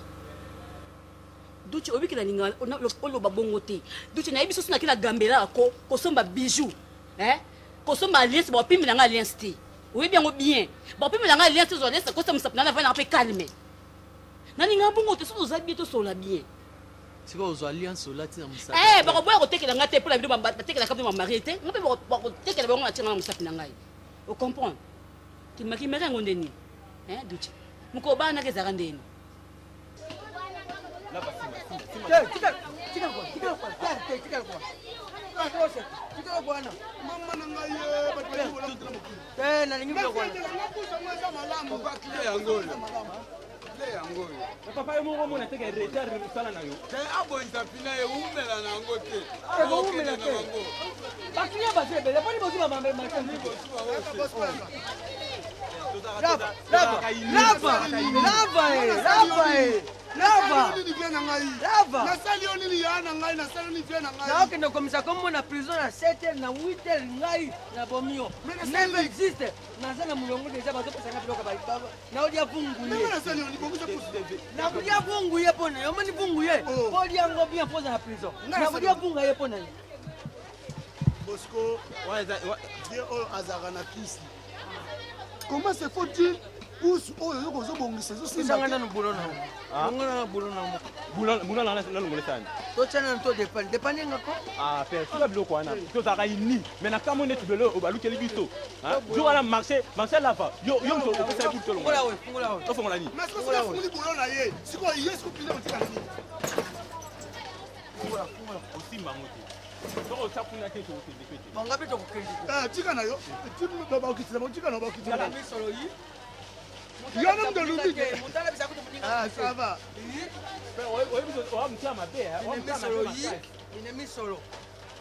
Duche, obiki na linga koloba bongo te. Duche na yebiso na kila gambela ko kosomba bijoux. Kosomba alliance ba pimi na nga alliance te. Oui bien bien. Ba pimi na nga alliance zo alliance ko somba sapna na va na pe calme. Na linga bongo te so za bien to so la bien. C'est quoi aux alliances là tu na musa. Ba ko boya ko tekela nga te pour la vidéo ba tekela ka ma marié te. Nga pe ba ko tekela ba nga tina na musapna ngai. Vous comprenez? Tu m'as dit, mais rien n'est hein, Douche. Mon copain n'a que ça rendre. Papa yo mo mo na teke retard sala na yo. Abo intapina ye umela na ngote. Abo umela te. Bakinya ba sebe, le poni bosu ba mambe ma kan ni bosu ba. nakende komisa kombo na prison na 7h na 8h ngai na bomio même existe naza na mulongo deja bazopesanga biloko naolia vunguye nakolia vunguye mpona yo omoni vunguye poliango bien poza na prison nakolia vunga ye mpona ye Bosco die oyo azalaka na kisi comment se faut-il pousse oyo yo kozobongisa ezosanga nanu bulo na bongo na bulo na moko Bulo na ngole sana. totyana na to dépendre ngako Père, tu as biloko wana. To za kaini, mais na kamo netu belo obaluki libiso. Jo wana marché lava. Yo so ko sa buto lo. Fungola we. To fongola ni. mais sikoyo funguli bulo na ye sikoyo ye siko pile otika nini Fungola osimba ngote. Toko sapuna te to te. Bangapi to kokende. tika na yo baba okitisa tika na baba okitisa Na misolo yi. yo même de l'oubli Mutala bisa kutu ça va O mtia mabe, o mtia mabe. Ine misolo.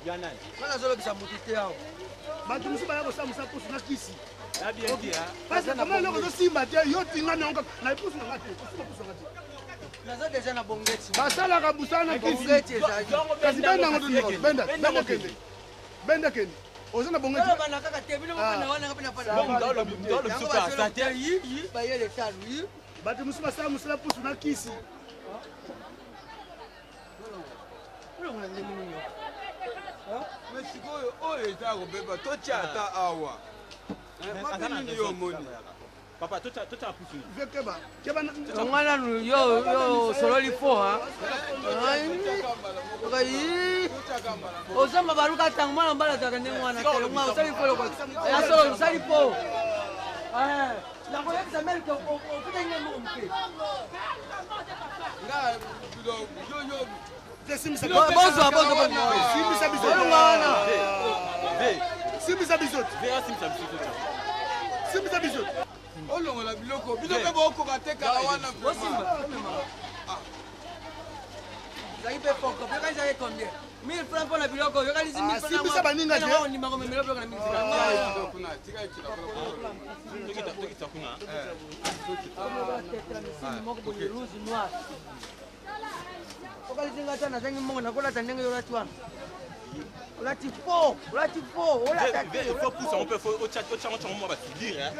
Ya nani? Mana zolo bisa mutite yao. bato mosusu baya kosamusa pusu na kisi Ya bien dit hein. parce que kama eloko ezosimba te yo tinga nango na epusu nanga te osimba pusu nanga te Naza deja na bongeti. basalaka busana na kisi Bongeti ezali. kasi benda ngo tondiko benda kende oza na bongeti Olo bana kaka te bino mwana wana ngapena pana. Ndolo biso ka sate. Yi ba yele tanu yi. bato mosusu basala mosala pusu na kisi Mais sikoyo oyo eza kobeba totya ata awa. Nini yo omoni? Papa, toi tu as poussé. Ngwana nu yo sololi fo ha. Ai. Osama baruka tangu mwana mbala takende mwana tele mwana osali fo loko. Ya solo osali fo. La koya bisa mel ko okuta nyama omke. Nga yo Simbisa biso. olongola biloko bokoka te kala wana zali pe poko pe kaisa combien 1000 francs pour la biloko yo kali 1000 francs simbisa baninga te on ndima ko memelo biloko na 1000 francs ozinga ta nazangi mbongo nakolata ndenge yo olati wana olati fo olata te il faut pousser on peut faut au chat moi va te dire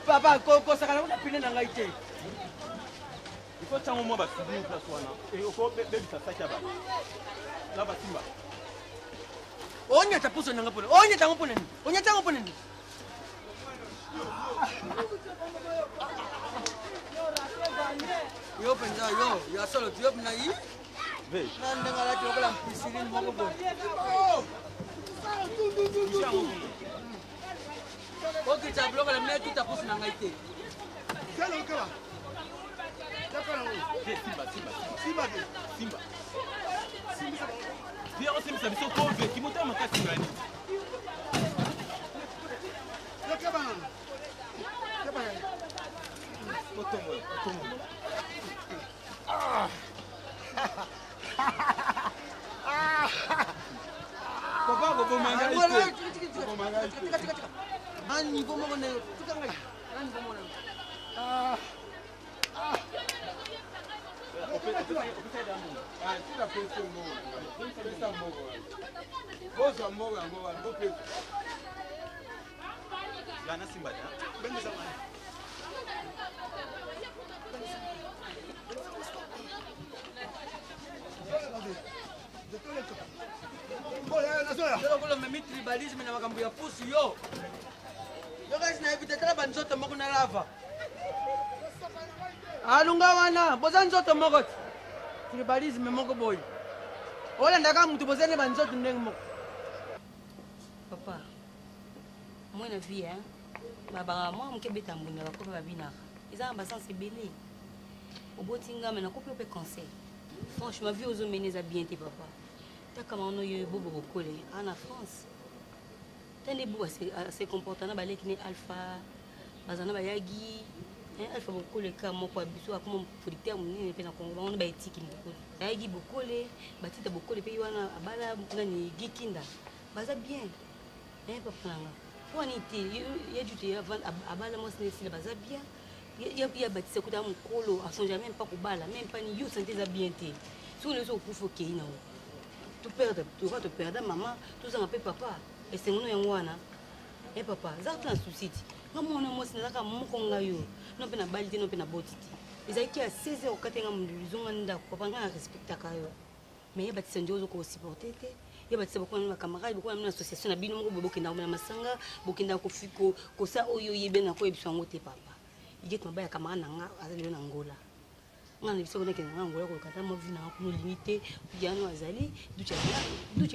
papa kosakana kuna pine na ngai te il faut tsango moi va te dire place wana et il faut bébé ça sakia ba là va simba onyata puso nanga pone onyata ngo pone onyata ngo pone yo penza yo ya solo yo na yi nande ngala jokola mpisiri moko bo oki ta bloka la metu ta puso nanga ite Kala kala. Simba. Viens aussi me savoir quoi veut qui monte ma casse ngani. Papa go bomanga ite. Ani bomo ne tukanga. Ani bomo ne. Tribalisme na makambo ya pusi yo. Yo kasi na evite tala banzoto moko na lava. Alunga wana boza nzoto moko tribalisme moko boy ola ndaka mutu bozane banzoto ndenge moko papa moi na vie hein babanga moi mke beta mbunga ba ko ba bina eza ba sens ebele obotinga mena ko pe conseil franchement vie ozo meneza bien te papa ta kama ono yo bobo bokole en France tande bu se comportana ba lekine alpha bazana ba yagi alpha bokole ka moko abiso akoma producteur munene pe na Congo on ba etiki bokole yagi bokole batita bokole pe wana abala nani gikinda baza bien papa nanga poni te yejute avant abala mo sine baza bien ya batisa kuta mukolo asonja même pas kubala même pas ni yo santé za bien te sur les autres faut qu'il na tu perds maman tout ça peu papa et c'est ngono yango wana papa za plan souci ngamo na mo sine za ka mukonga yo no pe na balite no pe na botiti ezaki a 16h okatenga mndulizonga ndako papa nga respecta kayo mais batisa ndio ko supporter te ya batisa boko na camarade boko na association na bino moko bokenda na masanga bokenda ko fiko ko sa oyo yebe na ko ebisango te papa iget mabaya camarade nanga azali na ngola ngana biso na kenga ngola ko kata mo vina ko limité yano azali ducha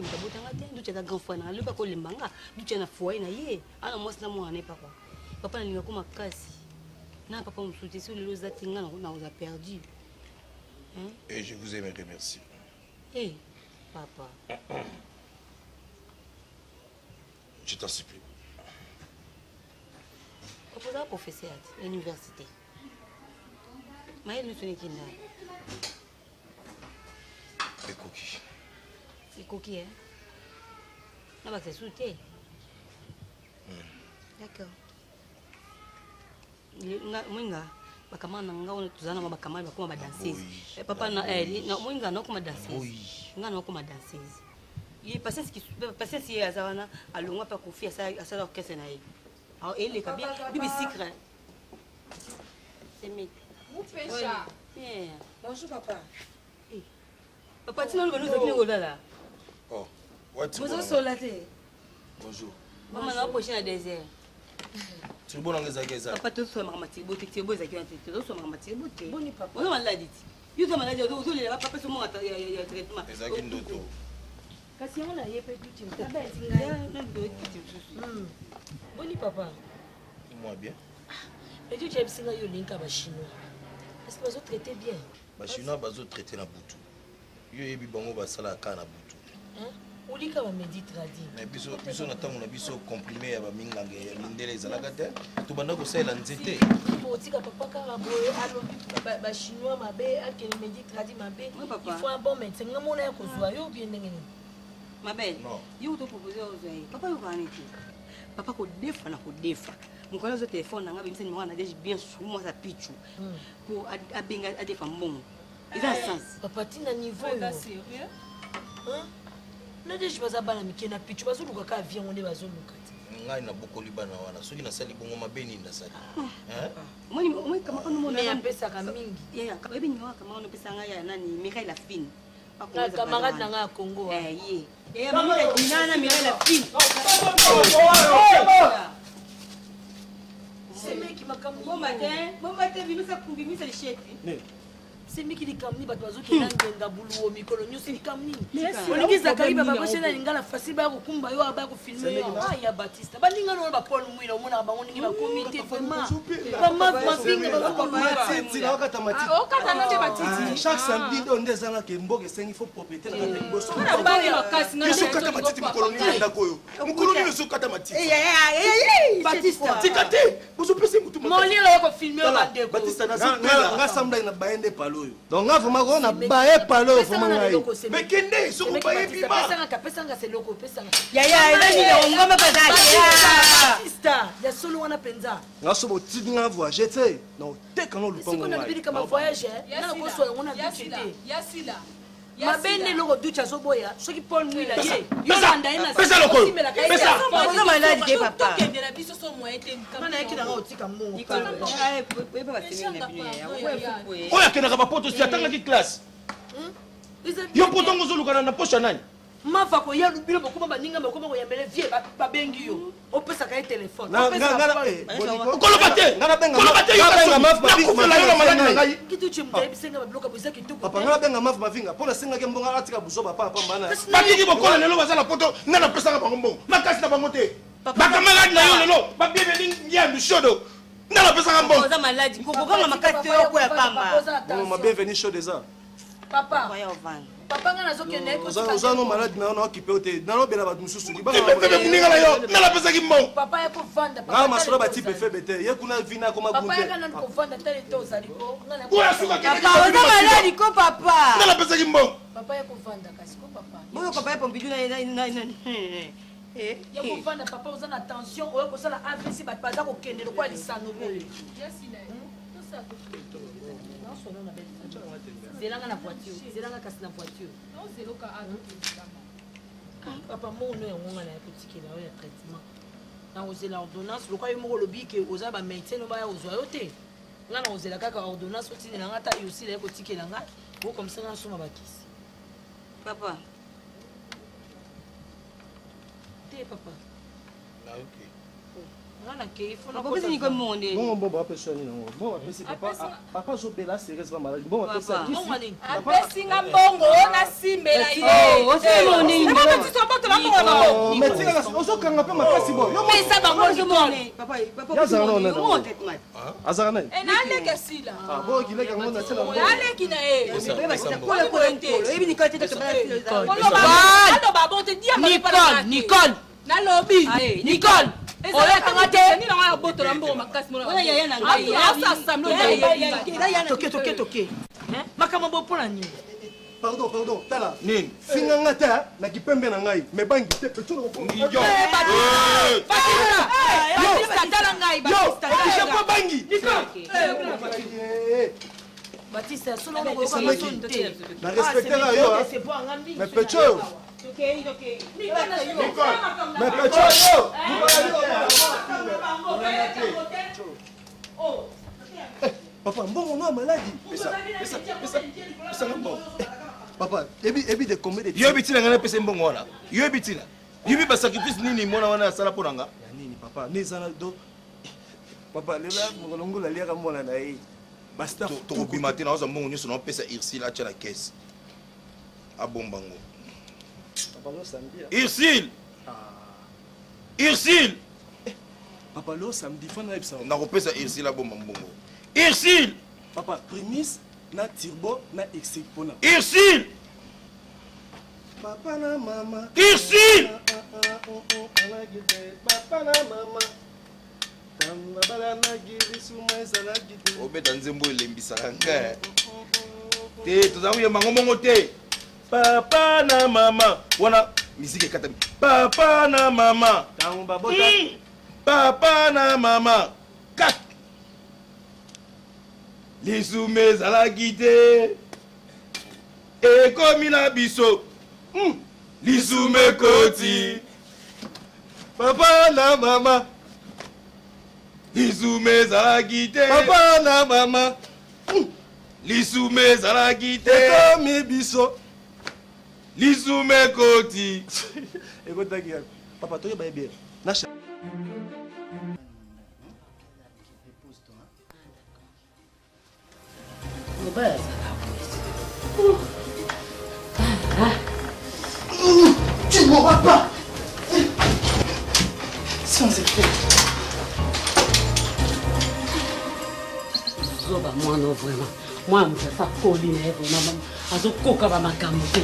mtabotanga te ducha da grand frère na leba ko lembanga ducha na foyer na ye ana mo sina mo ane papa papa na linga ko makasi na papa me soutient sur les atinga na on a perdu et je vous aimerais remercier. Papa. Je t'en supplie. Opposé à professeur à l'université. Maël nous tenait qui là. Les coquilles. Les coquilles, hein? Non, bah c'est soutien. D'accord. Mwinga bakamana ngao tuzana mabakamana bakoma badanseuse papa na mwinga na kuma danseuse ngana kuma danseuse il passait ce qui passait si azawana alongwa pa kofia ça orchestre na ye alors elle est bien bibi secret c'est mec Mupesha bonjour papa papa tu n'as pas nous venir au là oh what vous êtes solaté bonjour maman na prochaine désert tu bon angeza keza papa to so mama tibo te tibo za kiante to so mama tibo te boni papa on maladi ti yuzo maladi to le papa so mo ya traitement ezaki ndoto kasi on a yepe tu mtabe tinga na ndo kitu boni papa moi bien et tu as singa yo linka ba chinois est-ce que bazo traiter bien ba chinois bazo traiter na butu yo yebi bango basala ka na butu ulika ba meditradi mais biso na tango na biso comprimé ya ba mingange ya mindele ezalaka te to banda ko sala nzete otika papa kaka boye alobi ba chinois mabe akele meditradi mabe il faut un bon médecin ngamo na ko zwa yo bien ndenge ni mabe yo to proposer aux aïe papa yo bani ti papa ko defa na ko defa mokolo zo téléphone nanga bimisa numéro na déjà bien sûr moi ça pichu pour abenga adefa mbongo eza sens papa tina niveau sérieux na déjà baza bana mikena pichu bazoluka ka avion onde bazoluka ngai na bokoli bana wana soki nasali bongo mabeni nasali moi kama ono mona ya pesa ka mingi ya kama ebi numéro kama ono pesa nga ya nani Mireille Lafine na camarade nanga ya Congo ye mama ya dinana Mireille Lafine c'est mec qui m'a comme bon matin bimisa lisheti c'est miki likamni bato bazokenda ngenga buluo mikolo nyusi likamni olingi zakari baba bosena lingala fasi ba kokumba yo aba ko filmer yo ya Baptiste baninga no ba Paul Mwina omona bango ningi ba comité vraiment mama mafinga matiti na okata matiti okata na matiti chaque samedi on des ana ke mboke sengi faut propriétaire na boso na bali makasi na yesu kata matiti mikolo ni ndako yo mikolo ni yesu kata matiti Baptiste tikate boso pese mutu molilo yo ko filmer ba ndeko Baptiste na nga sambla na baende palo yo donc nga vraiment ko na bae palo vraiment ngai mais kende so ko bae bima pesanga c'est loko pesanga ya ina ni ngoma bazaki Baptiste ya solo wana penza nga so botidi nga voyage te non te kana lupango ngai siko na kama voyage na ko so ngona dukite yasila mabende loko ducha so boya soki Paul Mwila ye yo landa ina pesa loko pesa ça malade ke papa tokende na biso so moyen te mana yaki na otika mbongo oya kenaka bapoto si atangaki classe yo poto ngozolukana na posha nani mafa ko ya lubilo bokuma baninga bokuma ko yambele vie babengi yo opesa ka téléphone koloba te yo nakufela yo na maladi na ngai kitu chimta bisenga babloka boza kitu papa ngala benga mafu mavinga pona senga ke mbonga atika buzo papa pamba na batiki bokola lelo baza na poto nga na pesanga bango mbongo makasi na bango te bakamarade na yo lelo babiebeli ngiambi shodo nga na pesanga mbongo oza maladi kokokanga makasi yo ko ya pamba bon bienvenue chaud déjà papa papa nga nazokende oza no maladi na na okipe ote na lobela bato mosusu libanga muninga na yo nga na pesaki mbongo papa ya kovanda nga masolo batipe febe te ye kuna vina koma papa bunte ya kana kovanda tele to ozali ko oya suka papa oza maladi ko papa nga na pesaki mbongo papa ya kovanda kasi ko papa boyo papa ya pompidu na ya kovanda papa oza na tension oyo kosala AVC bato baza kokende lokwa lisano boye zelanga na voiture zelanga kasi na voiture papa mono ya ngonga na ya kotikela oyo ya traitement na ozela ordonnance lokwa yo moko olobi ke oza bamédecin no baya ozwa yo te nga na ozela kaka ordonnance otinela nga ata yosila ye kotikela nga o comme ça nga nasoma bakisi papa te papa bongo mbombo apesi nini yango bongo apesi papa azobela sérieuse va maladi bongo apesi apesinga mbongo nasimbela ozokanga mpe makasi boyo azaka nani naleke sila bookileka yango na se naleki na ye Nicole nalobi Nicole oyakanga te nini nanga yabotola mbongo makasi toke makambo bo mpona nini pardon tala nini finganga te na kipembe na ngai me bangi te tala ngai yo bangi Baptiste solo na respectera yo mais pecho mais pecho papa mbongo no maladi pesa mbongo papa ebi de combien de yo ebitina nga napesa mbongo wana yo ebitina yibi basacrifice nini mwana wana asala mpo na nga nini papa nezana do papa lela molongola liaka mwana na ye tokobima te naoza mbongo nyonso naopesa Ursile atya na kese abombango Ursile papa leo samedi fana ebisa nakopesa Ursile abomba mbongo Ursile papa primis na turbo na exipona Ursile papa na mama Ursile papa na mama obeta nzembo elembisaka nga te toza koyemba ngo mbongo te papa na mama wana misiki ekatami papa na mama ntango babota papa na mama 4 lisume ezalaki te ekomi na biso lisume koti papa na mama lisume ezalaki te papa na mama lisume ezalaki te ekomi biso lisume koti ekotaki yapi papa toyeba ye bien nasha Tu m'auras pas. Sans effet. Zoba mwana vraiment. Moi je fa colline vraiment. Azokoka ba makambo te.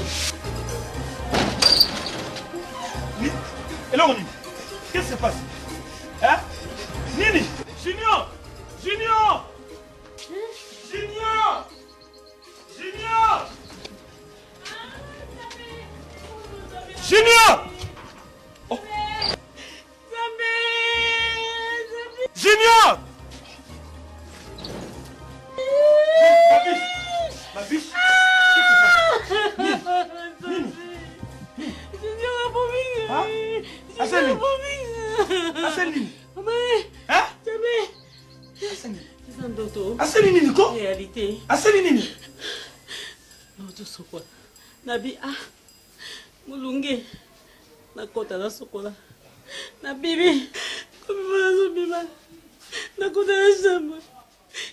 Elongo nini? Qu'est-ce qui se passe? Hein? Nini? Junior! Junior! Junior! Junior! Junior! Oh. Junior! Ma biche! Aseli nini ko? Réalité. Aseli nini? Noto sokola. Nabi mulunge. Nakota na sokola. Na bibi. Komi mazo biba. Nakota na shamba.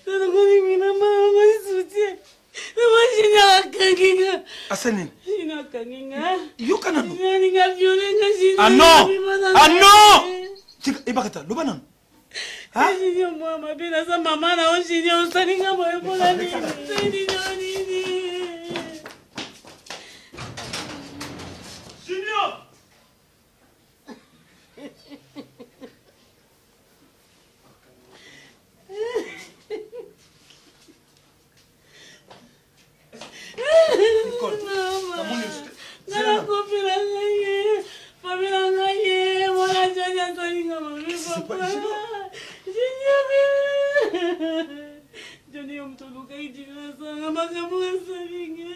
Nakoni mina mama soutien. Imagine akanginga. Aseli nini? Ina akanginga. Yoka nano. Ninga violenga jina. Ah non! Ah non! Tika ibakata loba nano. Junior mama bina sa mama na o Junior saninga moyo pola nini. Junior! Junior mtoluka idina sana makamu saninga.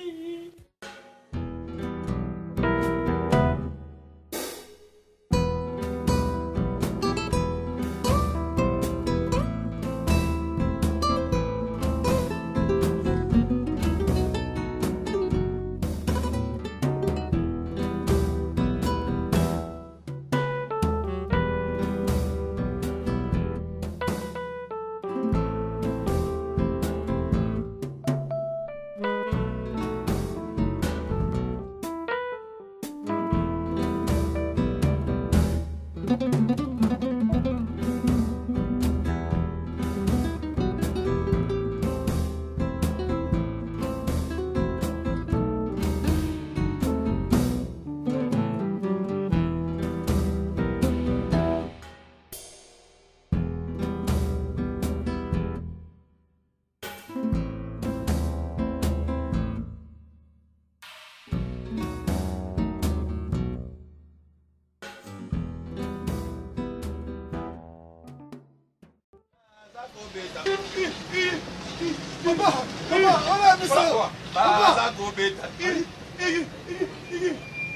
Papa, olha biso. Baza kobeta.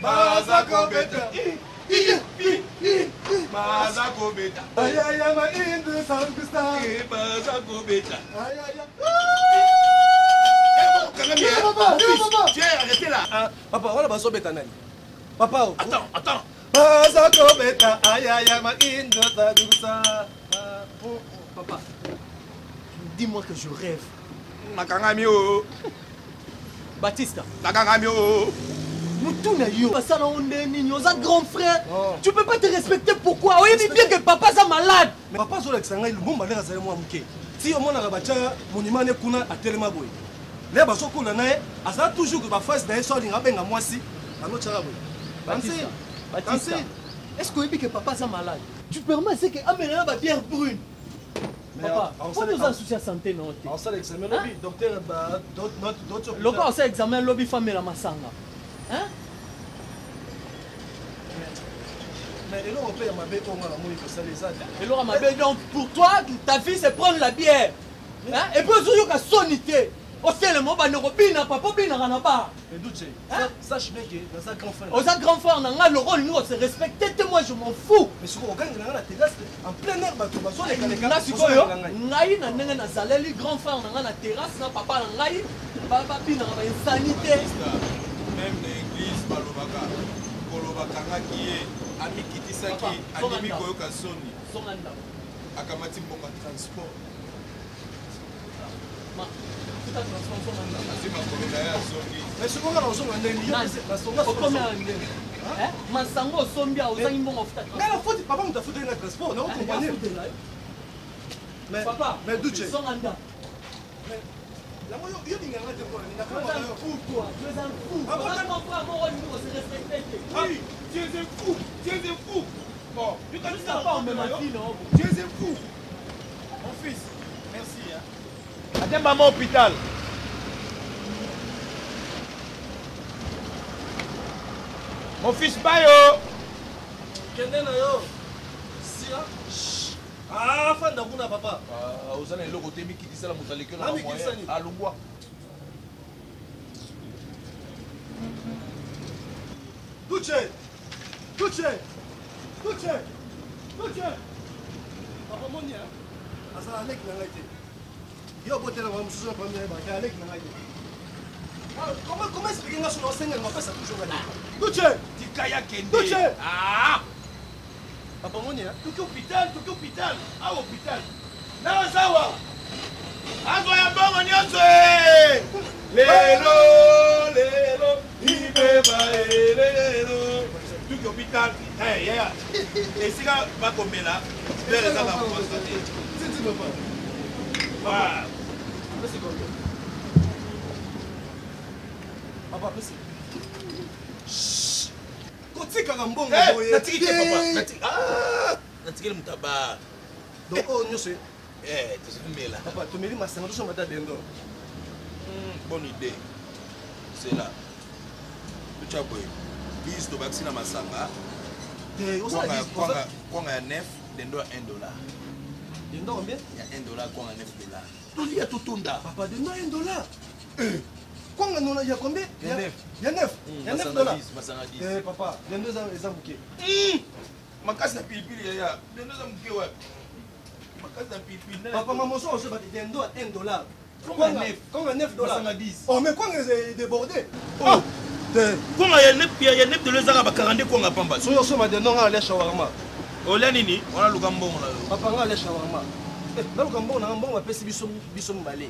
Baza kobeta. Baza kobeta. Ay ay ay, ma indu sangusta. Baza kobeta. Ay ay ay. Papa, tu es arrêté là. Papa, voilà baso beta nani. Papa, attends. Baza kobeta. Ay ay ay, ma indu sangusta. Papa, dis-moi que je rêve. Nakangami o. Baptiste. Nakangami o. Mutuna yo. Passa na onde nini, oza grand frère. Tu peux pas te respecter pourquoi? Oui, mais bien que papa est malade. Mais papa zo l'exanga il bomba le razali moi muke. Si au mona bacha monima ne kuna atelema boy. Les baso kuna nae, asa toujours que ba face na so linga benga mwasi. Ano chara boy. Baptiste. Est-ce que oui que papa est malade? Tu permets c'est que amena ba bière brune. Papa, on nous a souci à santé non? On sait l'examen lobby, docteur d'autres. Le cas on sait examen lobby femme la masanga. Hein? Mais et là, on paye ma bête, on a la monnaie que ça les a. Et Laura Mabé, donc pour toi, ta fille, c'est prendre la bière. Hein? Et puis, il y a sonité. Au ciel, moi, je ne sais pas, papa, je ne sais pas. Mais d'où tu sache bien que dans un grand frère. Aux autres grands frères, on a le rôle, nous, on se respecte. Moi, je m'en fous. Mais si on gagne la terrasse, en plein air, tu vas sur les canaux. Là, si tu veux, Naï, na zaleli grand frère, on a la terrasse, na papa, Naï, papa, pina, insanité. Même l'église, Balobaka, Kolobakanga qui est ami Kitisaki, Animi Koyoka Soni, Akamati Mbonga Transport. Mais ce qu'on a dans son année, Masango Sombia, aux animaux of that. Mais la faute, papa, on t'a foutu un transport, non? Mais papa, mais d'où tu es? La moyo, il y a des gens qui ont un fou, toi. Tu es un fou. Oui, tu es un fou. Tu es un fou. Bon, tu t'as dit ça pas, mais ma fille, non? Tu es un fou. Mon fils, merci. Attends, maman, hôpital. Mon fils, Bayo. Kenden yo. Sira. Ah, fan d'Akuna, papa. Ah, vous allez le côté qui dit ça, vous allez que la moyenne. À Lungwa. Douche. Papa, mon nia. Asa Alec n'a pas été. Yo, botte la maman, je suis premier, bah, Alec n'a pas été. Comment expliquer ça sur l'enseignant? On va faire ça toujours à l'école. Douche. Tikaya Kende. Douche. Ah. Papa, mon nia. Tout hôpital. Ah, hôpital. Non, ça va. Azoya bongo nyonso. Lelo. Ibeba lelo. Tout hôpital. Eh, yeah. Et si là, va comme là, vers les gens pour constater. Tu veux pas. Waouh. C'est quoi? Papa, merci. Chut. Kotika ngambongo boye. Natiki papa. Ah, natiki le mutaba. Donc oh nyoso. Tu sais là. Papa, tu me dis ma sango so mata dendo. Bonne idée. C'est là. Tu as boy. Bis to vaccine masanga. Kwanga ya 9 dendo $1. Dendo combien? Il y a $1 kwanga $9. Donc il y a tout tunda. Papa, dendo $1. Kwanga non il y a combien? Il y a 9. Il y a 9. Il y a $9. Masanga 10. Eh papa, dendo za bouquet. Makasi na pilipili ya. Dendo za mke wa. Makasi na pilipili. Papa, maman so se bat dendo à $1. Kwanga $9. Masanga 10. Oh mais kwanga est débordé. Oh. Kwanga ya $9 za ba 40 kwanga pamba. So yo so ma dendo nga le shawarma. Ola nini? Wana luka mbongo na yo. Papa nga le shawarma. Na luka mbongo na mbongo apesi biso mbale.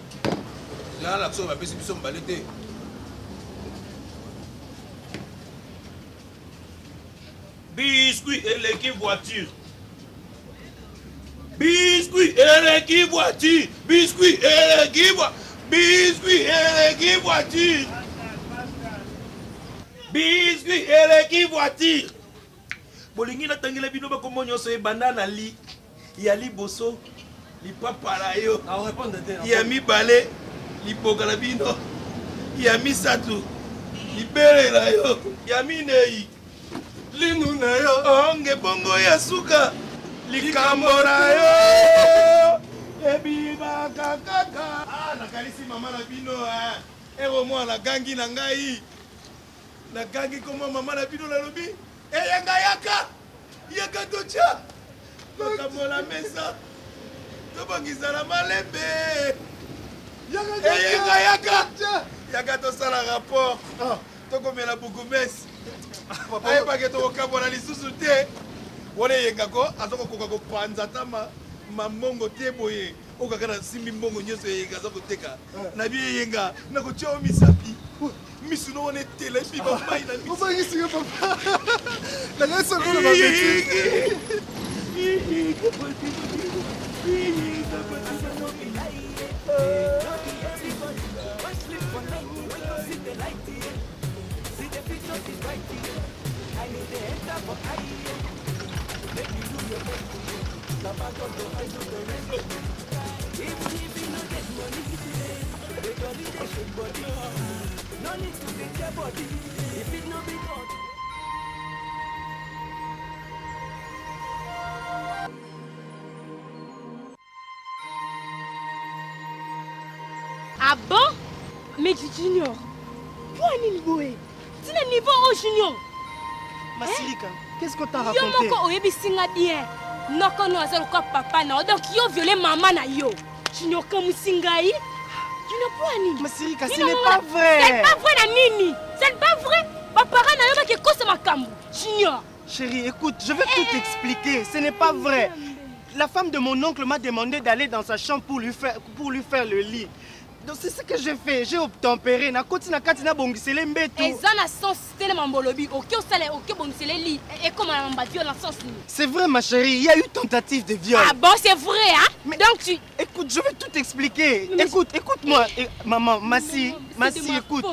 Là la so ba pesi biso mbale te. Biscuit et voiture. Biscuit et voiture. Biscuit et voiture. Biscuit et voiture. Biscuit et voiture. Bolingi na tangela bino ba komo nyoso e banana li. Ya li boso. Li papara yo. Ah on répond de ya mi balé. Li bokala bino. Ya mi satu. Li bere la yo. Ya mi nei. Linu na yo. Onge bongo ya suka. Likambo na yo. Ebi bakakaka. Ah nakalisi mama na bino ah. Ero mo la gangi na ngai. Na gangi komo mama na bino la lobi. Yaka tocha. Kaka la mesa. Tobangisa la malembe. Yaka to sala rapport. Tokomela bukumes. Aye ba ke to kabona lisusu te. Wole yenga ko azoko koka ko panza tama mamongo te boye. Okaka na simbi mbongo nyoso yenga zoko teka. Na bi yenga na ko chao misapi. Misu no one tele bi ba mai na misu. Oba yisi yo papa. La gasa ko ba beti. No need to get your body if it no be God. Ah bon? Mais Junior, toi, niveau Junior. Masirika, qu'est-ce que t'as Yo raconté? moko oyebi singa bien. Noko no azalo ka papa na donc yo violé maman na yo. Junior comme singai. Junior poani. Masirika, ce n'est pas vrai. C'est pas vrai na nini? C'est pas vrai. Papa na yo ke kosa makambu. Junior. Chérie, écoute, je vais tout t'expliquer. Ce n'est pas vrai. La femme de mon oncle m'a demandé d'aller dans sa chambre pour lui faire le lit. Donc c'est ce que j'ai fait. J'ai obtempéré. Na koti na kati na bongisele mbeto. Ezana sens tele mambolobi. Ok osale ok bongisele lit. Et comment on m'a violence sens ni? C'est vrai ma chérie, il y a eu tentative de viol. Ah bon, c'est vrai hein? Mais donc tu écoute, je vais tout t'expliquer. Écoute-moi, maman, Massi, écoute.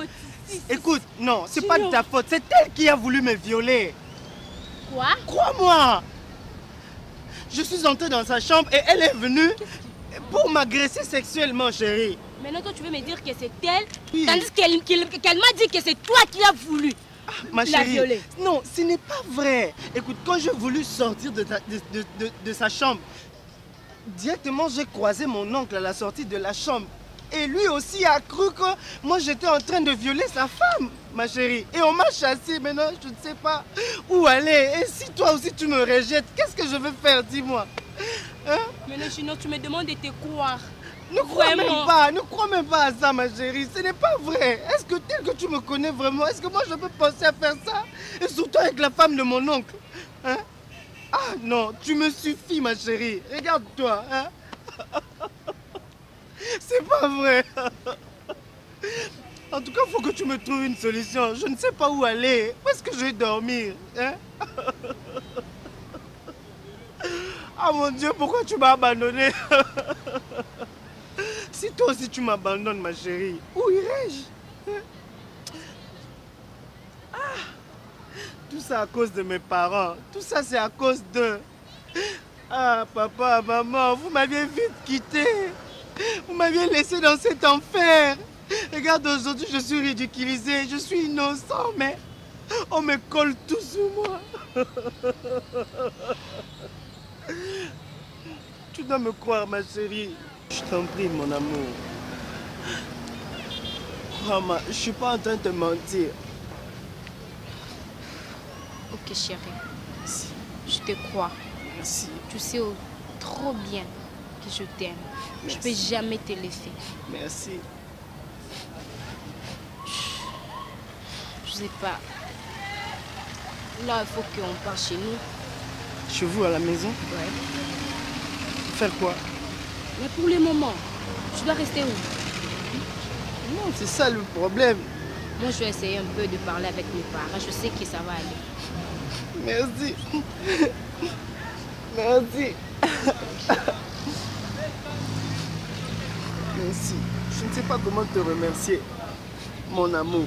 Écoute, non, c'est pas de ta faute. C'est elle qui a voulu me violer. Quoi? Crois-moi. Je suis entré dans sa chambre et elle est venue pour m'agresser sexuellement, chérie. Maintenant, toi, tu veux me dire que c'est elle, tandis qu'elle m'a dit que c'est toi qui as voulu ma la chérie, violer. Non, ce n'est pas vrai. Écoute, quand j'ai voulu sortir de sa chambre, directement, j'ai croisé mon oncle à la sortie de la chambre. Et lui aussi a cru que moi, j'étais en train de violer sa femme, ma chérie. Et on m'a chassé. Maintenant, je ne sais pas où aller. Et si toi aussi, tu me rejettes, qu'est-ce que je vais faire, dis-moi, hein? Maintenant, sinon, tu me demandes de te croire. Ne crois même pas à ça, ma chérie. Ce n'est pas vrai. Est-ce que tel que tu me connais vraiment, est-ce que moi je peux penser à faire ça? Et surtout avec la femme de mon oncle, hein? Ah non, tu me suffis, ma chérie. Regarde-toi, hein? C'est pas vrai. En tout cas, il faut que tu me trouves une solution. Je ne sais pas où aller. Où est-ce que je vais dormir, hein? Ah mon Dieu, pourquoi tu m'as abandonné? Si toi aussi tu m'abandonnes, ma chérie, où irai-je? Tout ça à cause de mes parents. Tout ça, c'est à cause d'eux. Ah, papa, maman, vous m'aviez vite quitté. Vous m'aviez laissé dans cet enfer. Regarde, aujourd'hui, je suis ridiculisée. Je suis innocent, mais on me colle tout sur moi. Tu dois me croire, ma chérie. Je t'en prie, mon amour. Crois-moi, je ne suis pas en train de te mentir. Ok, chérie. Merci. Je te crois. Merci. Tu sais trop bien que je t'aime. Je ne peux jamais te laisser. Merci. Je sais pas. Là, il faut qu'on parte chez nous. Chez vous, à la maison? Ouais. Faire quoi? Mais pour le moment, tu dois rester où? Non, c'est ça le problème. Moi, je vais essayer un peu de parler avec mes parents. Je sais que ça va aller. Merci. Merci. Merci. Je ne sais pas comment te remercier, mon amour.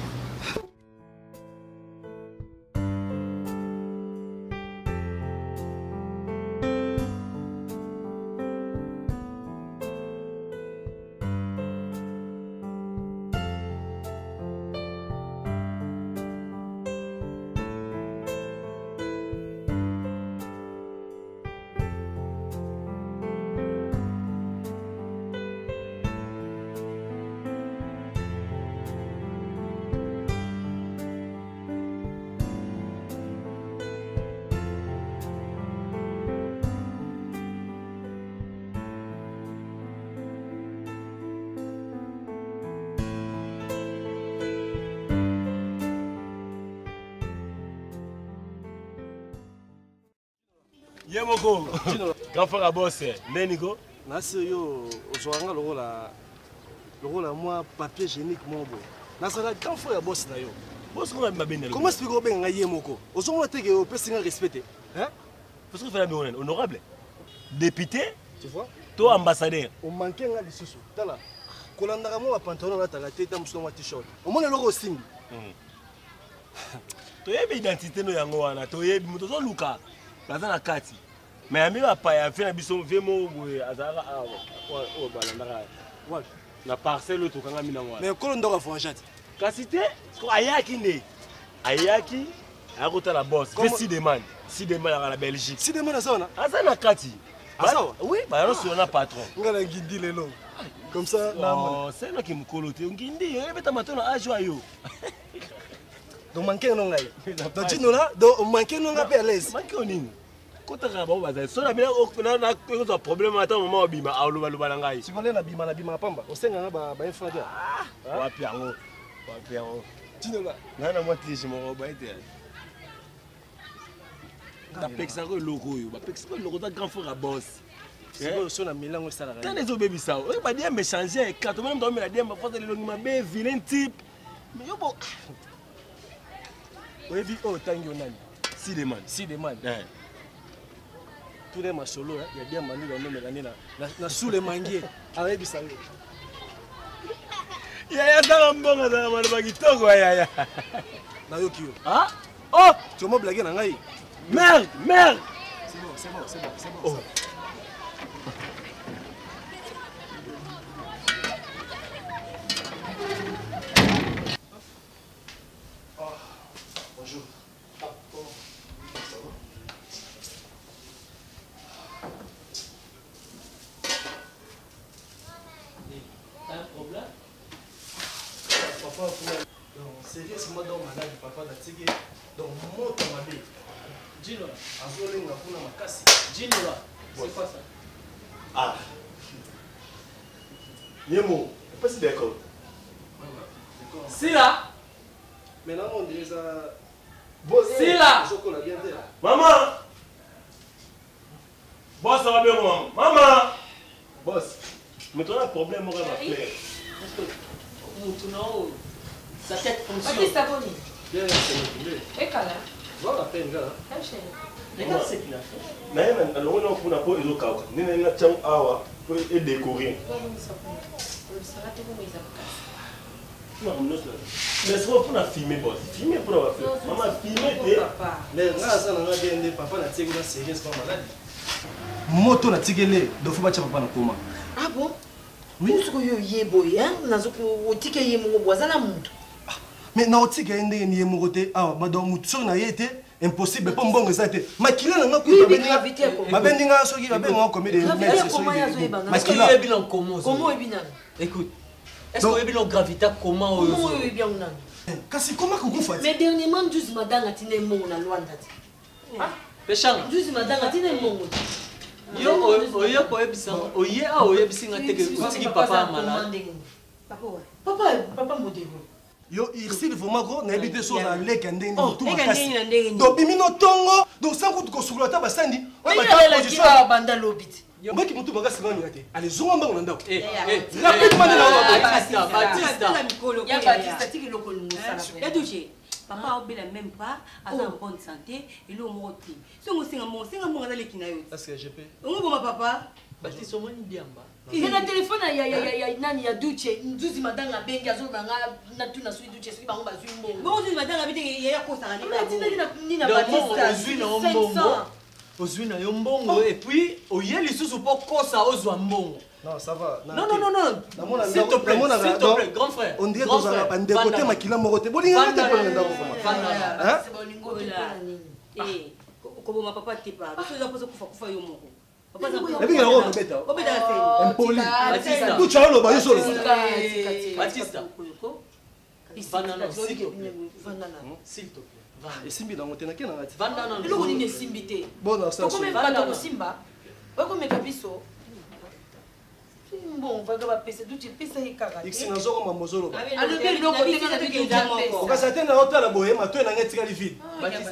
Yemoko, grand frère à boss, Neniko. Nasi yo, ozwanga lokola moi papier génique mon beau. Nasala grand frère à boss na yo. Boss ko ba benel. Comment expliquer ben Yemoko? Ozonga teke o pesinga respecté. Hein? Parce que fait la honorable. Député, tu vois? Toi ambassadeur. On manquait nga lisusu. Tala. Kolandaka mo pantalon na tala teta muso mo t-shirt. O mona loko simbi. Toyebi identité no yango wana, toyebi muto zo luka. Baza na kati. Mais ami va pas ya fait na biso vemo azara o balandaka. Ouais. Na parcelle to kanga mina ngwana. Mais kolo ndoko franchati. Kasite, ko ayaki ne. Ayaki akota la boss. Fait si demande. Si demande à la Belgique. Si demande ça na. Azana kati. Asawa? Oui, bah alors sur na patron. Ngala ngindi lelo. Comme ça, non, c'est là qui me colle. On dit, il va maintenant à jouer. Donc, manquer non là. Donc, tu nous là, donc, manquer non là, à l'aise. Manquer on est. Quand tu as un problème, attends, maman, on bima, on va le balangaï. Si vous voulez la bima, pamba, on sait que bah, un frère. On va piano. Tu nous là. Non, non, moi, je m'en vais. Tu as pexé le logo, tu as pexé le logo, tu as grand frère à boss. C'est bon, on a mélange ça là. Quand les autres bébés ça, on va dire me changer. Quand on me la dire, ma force de l'anima, ben vilain type. Mais yo bon. Oui, oui, oh, tango nani. Si demande. Tous les machos, il y a bien manu dans le l'année là. Sous les manguiers. Avec du sang. Ya ça bon ça m'a pas kitoko ya. Na yo kio. Ah? Oh, tu m'as blagué na ngai. Merde. C'est bon. Oh. Bonjour. Ça va? T'as un problème? Papa, sérieusement, dans malade, papa, donc, mon tomadé. Dis-le. Azoling, la poule, ma casse. Dis-le. C'est quoi ça? Ah. Yemo, pas si d'accord. Si là. Maintenant, on dirait ça. Si là. Maman. Boss, ça va bien, maman. Maman. Boss, mais tu as un problème, mon gars, ma frère. Sa tête fonctionne. Baptiste Aboni. Bien, c'est Et Kala. voilà la peine, gars. Regarde ce qu'il a fait. Mais on a un peu de cas. Nous avons un peu awa pour décorer. Non, mais c'est pas pour filmer, boss. Filmer pour la faire. Maman, filmer, mais grâce à la papa, n'a tiré sérieux, c'est pas malade. Moto na tigele, do faut battre papa na coma. Ah bon? Oui. Où est-ce que tu es boy, hein? Nazuko otike ye mo bwazana muntu. Mais na otike ndenge ni mo côté, ah madame mutsho na yete impossible pas mbongo ça été. Makila na ngaku gravité ko. Mabendinga soki babenga comme des mètres so. Makila est bien comment? Comment est bien? Écoute. Est-ce que vous avez gravité comment? Comment est bien nan? Kasi comment que vous faites? Mais dernièrement juste madame atine mo na Luanda. Ah, péchant. Juste madame atine mo. Yo oyo ko ebisa oye a oye bisinga teke utiki papa malade. Papa modéro. Yo ici le vraiment gros na habité sur la lake ndenge tout makasi. Donc bimino tongo donc sans coup ko sukula ta basandi. On va ta position banda lobit. Mbaki mutu makasi ngani ngate. Allez zonga mbango ndako. Rapidement na Batista. Ya Batista tiki lokolo musala. Ya touché. Papa obela même pas à en bonne santé et le moti. Si on singa mon dans les kinayo. Est-ce que je peux? On va papa. Batista moni diamba. Il y a un téléphone ya nani ya Duche. Nduzi madanga bengi azobanga na tuna sui Duche sui bango bazui mbongo. Bon nduzi madanga bite ya kosa ni na Batista. Ozui na mbongo. Ozui na mbongo et puis oye lisusu po kosa ozwa mbongo. Non, ça va. Non. S'il te plaît, grand frère. On dirait dans un de côté makila morote. Bolinga te pour ndako. Hein? C'est bolingo eh, comme ma papa t'es pas. Parce que ça pose kufa yo moko. Papa ça. Et puis on beta. On beta c'est. Impoli. Batista. Tu chalo ba yo solo. Batista. Banana, s'il te plaît. S'il te plaît. Et simbi dans motena kena ngati. Banana. Le ko ni simbité. Bon, ça. Comment pas to simba? Ba ko meka biso. Bon, va gaba pesa duti pesa hikaka. Ikisina zoko mamozolo. Alors bien loko tena te kinza moko. Okasa tena otala bohema to na ngeti kali vide.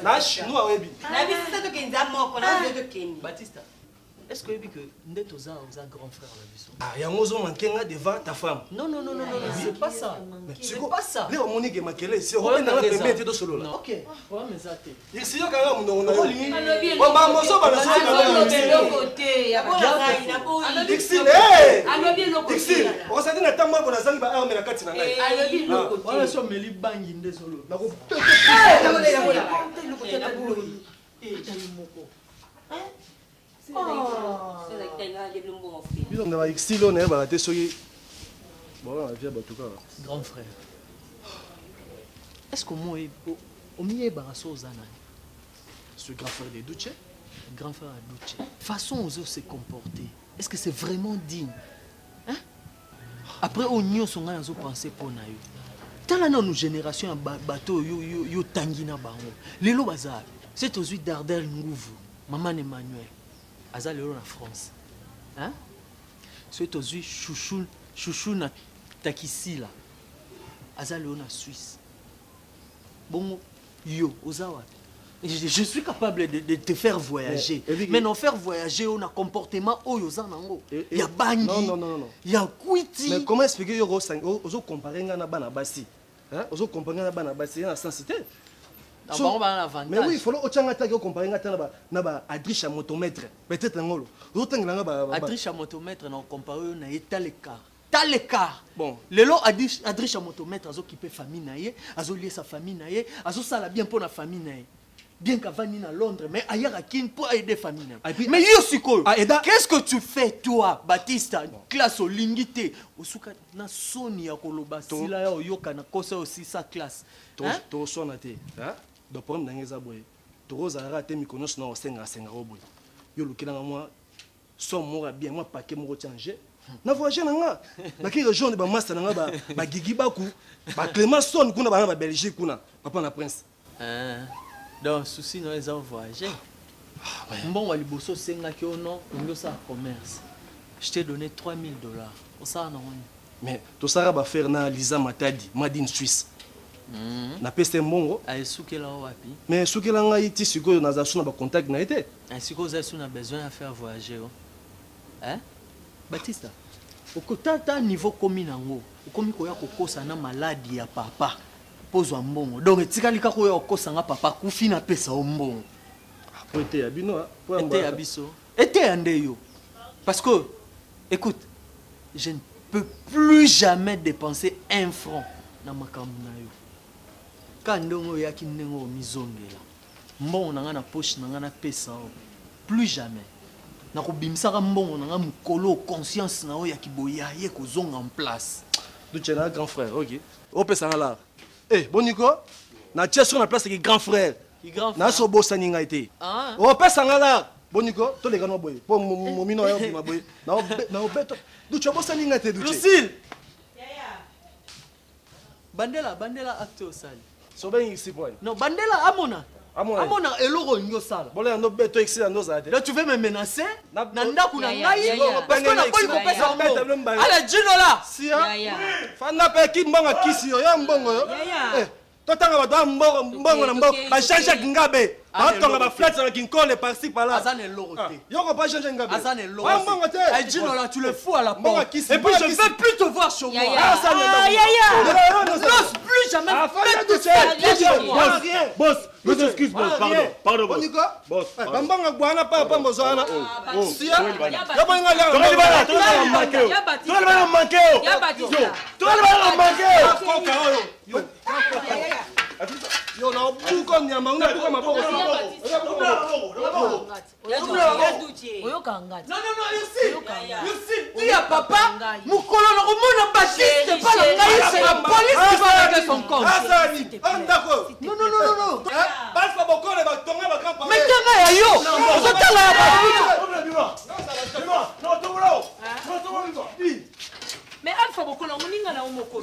Na chinois awebi. Na bisi ça to kinza moko na zo to keni. Batista. Est-ce que tu es un grand frère à la maison? Ah, il y a un ozo manqué devant ta femme. Non, c'est pas ça. C'est pas ça. Les Monique et Makele, c'est Robin dans la première de solo là. Ok. Ouais, mais ça t'es. Ici, il y a quand même on a côté. Il y a pas Dixie, Dixie. On s'est dit na tamba pour la zangi ba arme la kati na ngai. Voilà sur Meli Bangi de solo. Na ko. Grand frère, est-ce que moi, au milieu de ce grand frère de Duce, grand frère de Duce, façon aux autres se comporter, est-ce que c'est vraiment digne? Hein? après on y son gars ont pensé pour na yo tala na nos génération bateau yo tangi na bango lelo bazar c'est aux huit d'Ardel Ngouvu maman Emmanuel azali en France hein c'est aux huit chouchou na takisi là azali en Suisse bon yo ozawa je suis capable de te faire voyager. Mais non faire voyager, on a comportement oyozanango. Il y a bangi. Non. Il y a kuiti. Mais comment expliquer yo ozo comparer na bana basi? Hein? Ozo comparer na bana basi na sensité. Mais oui, il faut ochanga ta yo comparer na ba adriche à motomètre. Peut-être ngolo. Ozo tengela ba adriche à motomètre na comparer na étaleka. L'écart. Bon, lelo adriche à motomètre azo qui peut famille naie, azo lier sa famille naie, azo sala bien pour la famille naie. Bien qu'avant ni à Londres, mais ailleurs à Kin pour aider famille. Mais Yosiko, qu'est-ce que tu fais toi, Baptiste, classe au lingité, au souka na soni ya koloba sila ya oyoka na kosa aussi sa classe. To sonate, hein? Do problème d'angeza boy. To roza raté mi konos na osenga roboy. Yo lukila moi son mora bien moi paquet mo changer. Na voyage nanga. Na ki région de ba master nanga ba gigi baku, ba Clémenson kuna ba Belgique kuna, papa na prince. Donc, souci, nous les avons voyagé. Bon, on liboso senga ki ono, on ça commerce. Je t'ai donné $3 000. On ça non. Mais tout ça va faire na Lisa Matadi, Madine Suisse. Na peste mbongo. Ay soukela wapi? Mais soukela nga iti siko na za suna ba contact na été. Ay siko za suna besoin à faire voyager. Hein? Baptiste. Au côté ta niveau komi nango. Komi ko ya kokosa na maladie ya papa. Pose mbongo. Donc etika ko ya okosanga papa kufi na pesa mbongo. Pour été ya bino, pour été ya biso. Été ande yo. Parce que écoute, je ne peux plus jamais dépenser 1 franc na makambo na yo. Quand ndongo ya kinengo mizongela. Mbongo na nga na poche na nga na pesa plus jamais. Na ko bimisaka mbongo na nga mukolo conscience na o ya kiboya ye ko zonga en place. Tu es un grand frère, OK. O pesa là. Eh, Boniko, na tia sur la place qui grand frère. Na so bossa ninga été. O pesa là. Boniko, to les gars boy. Po momino ya bima boy. Na obeto. Du tu bossa ninga été du. Lucille. Bandela acte au sale. So ben ici boy. Non, Bandela amona eloro nyo sala. Bolé no beto excellent nos ade. Là tu veux me menacer? Nanda kuna ngai. Parce que na boy ko pesa mbongo. Ala jino là. Si fana pe ki mbonga kisi yo ya mbongo yo. Eh, totanga ba mbongo na mbongo. Ba changer ngabe. Ba tonga ba flat na kinkole par-ci par-là. Azane loro te. Yo ko pas changer ngabe. Azane loro. Ah mbongo te. Ay jino là tu le fous à la porte. Et puis je veux plus te voir chez moi. N'ose plus jamais faire de ça. Boss, je m'excuse, boss. Pardon, boss. Boss. Bambanga bwana pa pa mbozana. Sia. Ya banga la. Toi le manqué. Toi le manqué. Ya Baptiste. Toi le manqué. Koka yo. Yo na buko nyama una buko maboko. Oyo kangati. Non, you see, dis à papa, mukolo na komona Baptiste pas la ngai, c'est la police qui va régler son compte. Azani, andako. Non. Balfa bokole ba tonga ba kampa. Mais tanga ya yo. Ozotala ya Baptiste. Mais Alpha Bokolo, moninga na umoko.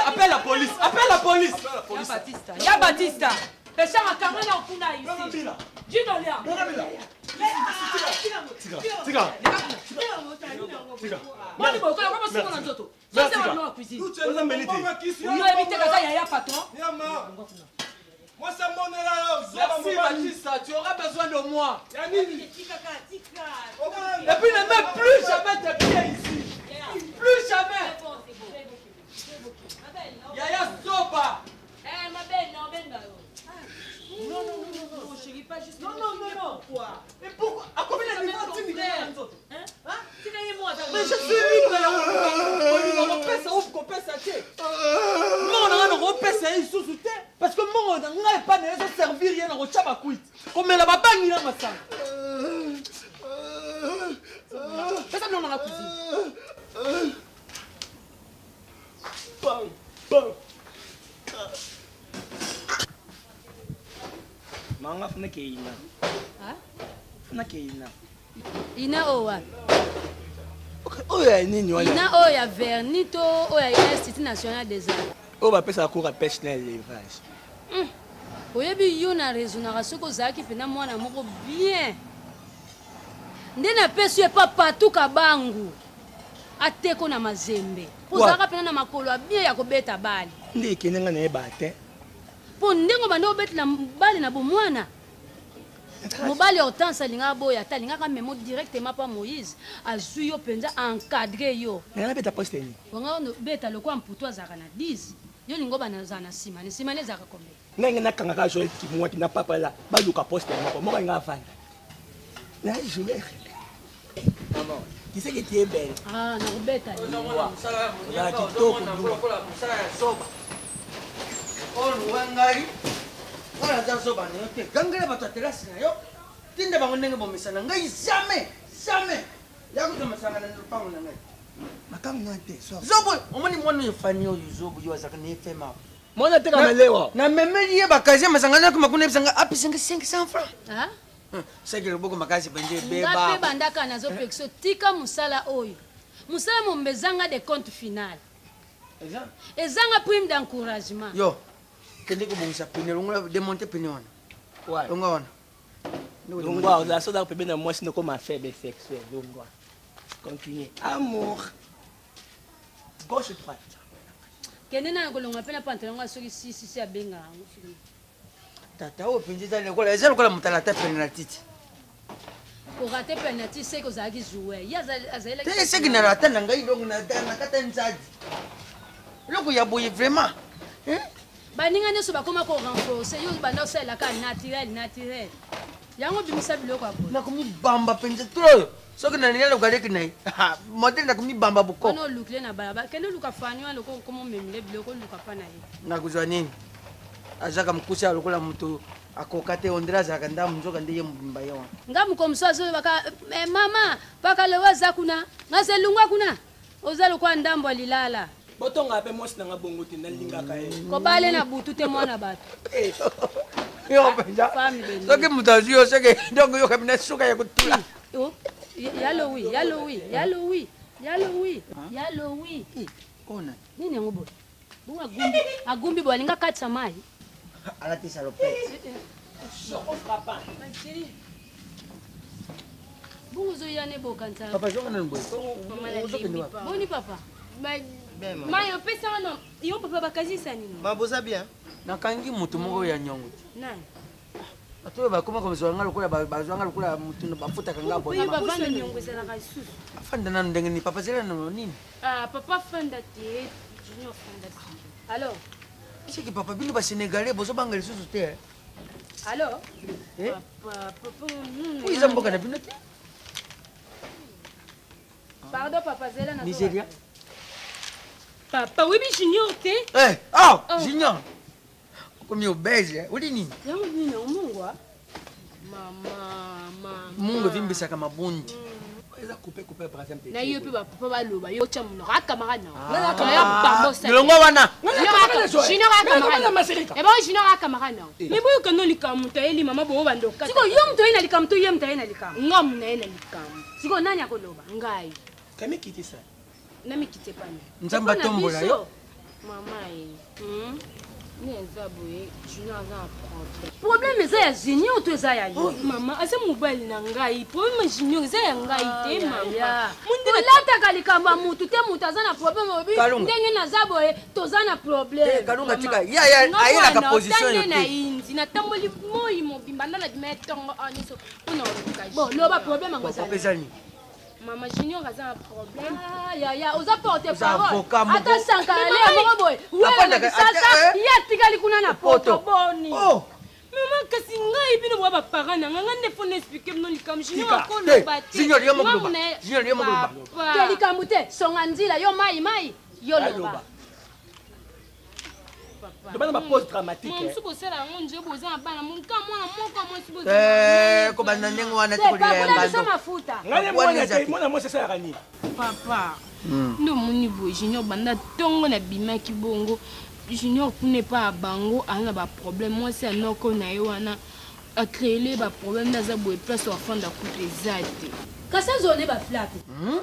Appelle la police. Ya Batista. Pesa makanga na okuna ici. Jino lia. Tika. Moni Bokolo kama siko na nzoto. Sasa wana wa cuisine. Uyo evite kaza ya patron. Moi ça monne là. Merci Baptiste, tu auras besoin de moi. Tika. Et puis ne mets plus jamais tes pieds ici. Plus jamais. Yaya Soba. Ma belle, non, ben non, chérie, pas juste. Non. Pourquoi? Mais pourquoi? À combien de temps tu me mais je suis libre. On repère ça, on repère ça. Non, on repère ça, il sous-souté. Parce que moi, on n'a pas de servir rien au Tchabakuit. Comme la babangue, il a ma sang. Fais ça, non, dans la cuisine. Manga funake ina funake ina ina owa oyo ya nini wana ina oyo ya verni to oyo ya institut national des arts oyo bapesaka cours ya pêche na élevage oyebi yo na raisonnaka soki ozalaki mpena mwana moko bien nde napesi ye pa partout kabangu ateko na mazembe ozalaka mpena na makolo ya bien ya kobeta bale nde ekende nga nayeba te mpo ndenge banda obetela bale na bomwana mobali hortense alingaka boyo ata alingaka memo directement pa moïse azwi yo mpenza encadre yo nanga nabeta poste ni wanga beta lokola mputu azalaka na 10 yo lingo banazala na nsima na nsima nde ezalaka kombe ndenge nakangaka joel kimwaki na papa la baluka poste moko alinga afanda na joel kiseke tie belle nakobeta ya kitoko oluwangali wana aza zoba na yo te gangela bato ya terasi na yo tinda bango ndenge bomesana ngai jamais yakutomasanga na lupango na ngai makambo na te zobo omoni mwana oyo fani oyo zobo yo azalaka na efema mwana teka malewa namemeli ye bakazi masanga nako makuna ebisanga apisanga 500 francs seke loboko makasi penje ebeba nga mpe bandaka nazopekisa tika mosala oyo mosala mombe ezanga de compte final ezanga prime d'encouragement yo kende kobongisa pene longola demonte pene wana longa wana longwa ozala soda pembeni na mwasi nokoma faible sexuel longwa continue amour gauche droite kende na kolonga mpe na pantalon ngo soki sisi abengaka yango filme tata oyo mpenza eza lokola moto alata pene na titi orate penalty seki ozalaki joueur ye azalelaki te seki nalata na ngai donc nakata nzadi eloko ya boye vraiment baninga nyonso bakoma korenforce yo banda osalelaka naturel yango bimisa biloko ya boye nakomibamba mpenza troyo soki nanina lokaleki na ye modele nakomibamba boko wana olukile na balaba kende oluka fani wana loko okoma omemile biloko oluka mpa na ye nakozwa nini azaka mokusi ya lokola moto akoka te ondre azalaka ndamu nzoka nde ye mobimba ye wana nga mokomiso azoyebaka mama mpaka lelo aza kuna nga selungwa kuna oza lokola ndambo ya lilala botonga mpe mwasi nanga bongo te nalingaka ye kobale na butu te mwana bato yo mpenza soki moto azwi yo soki donc yo kamina suka ya kotula yalowi nini yango boye bongo agumbi boye alinga katisa mai alatisa lopete bongo ozoyane bokanza papa zongana boye boni papa mai opesanga no yo papa bakazisa nini maboza bien nakangi moto moko ya nyongo nani bato oyo bakoma komezwanga lokola bazwanga lokola motu bafutaka nga afanda nano ndenge nini papa zela nano nini papa fanda te junior fanda alors seki papa bino basénégalais bozobanga lisusu te alors oyo eza mboka na bino te pardon papa zela na nigeria papa webi junior te junior okomi obese oli nini yango nini omungwa mungu evimbisaka mabundi eza coupe par exemple na yo mpe bapapa baloba yo otya monoko akamara nalongo wana junior akamara nao me boyoka no likambo moto ayeli mama boyo bandoka siko yo moto aye na likambo to ye moto aye na likambo ngamu na ye na likambo siko nani akoloba ngai kamikiti sa namikite pani nzambe atombola yo mama ye ni eza boye junior aza na problème eza ya junior to eza ya yo mama aza mobali na ngai problème junior eza ya ngai te mama olataka likambo ya mutu te mutu aza na problème obi ndenge naza boye toza na problème kalunga tika ayelaka position yo na indi natamboli moi mobimba nda na bima etongo nyonso mpona oluka bon loba problème yango ezali mama junior aza na problème oza porte parole ata sankale ya moko boye wesasa ye atikali kuna na poto boni mama kasi ngai bino boya baparent na nga nga nde fo na explike bino likambo junior akoloba te likambo te songa nzila yo mai yo loba lobana bapose dramatique mosusu kosala yango nje boza na bana moka mwana moko mwasi kobanda ndenge wana mwana mwasi asalaka nini papa nde omoni boye junior banda ntongo nabimaki bongo junior kuna epa ya bango aza na baproblème mwasi anoko na ye wana acréer ba problème dans un place au fond de la coupe exacte. Kasi zone ba flat.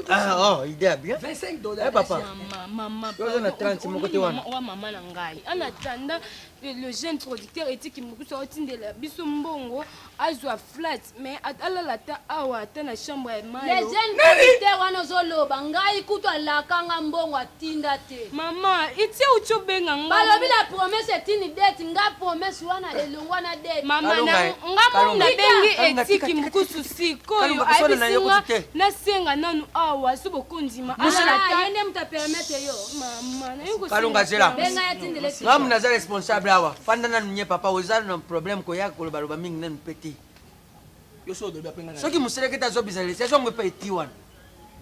Ah, oh, idée bien. $25. Eh papa. Maman. Yo na 30 mon côté wana. Wa maman na ngai. En attendant le jeune producteur était qui moko so tindela biso mbongo azwa flat mais ala la ta awa ta na chambre ya mayo. Les jeunes producteurs wana zoloba ngai kutwa la kanga mbongo atinda te. Maman, itie ucho benga ngai. Balobi la promesse etini date nga promesse wana elongwa na date. Mama na ngamu na bengi etiki mkusu sikoyo abisinga na senga nanu awa subo kundima. Yende mta permettre yo. Mama na yuko Kalunga zela. Benga yatindele. Ngamu na za responsable awa. Fanda na nye papa ozali na problème ko ya ko baloba mingi nanu peti. Yo so do bapenga na. Soki museleketa zo bizaleli, c'est zongo pa etiwana.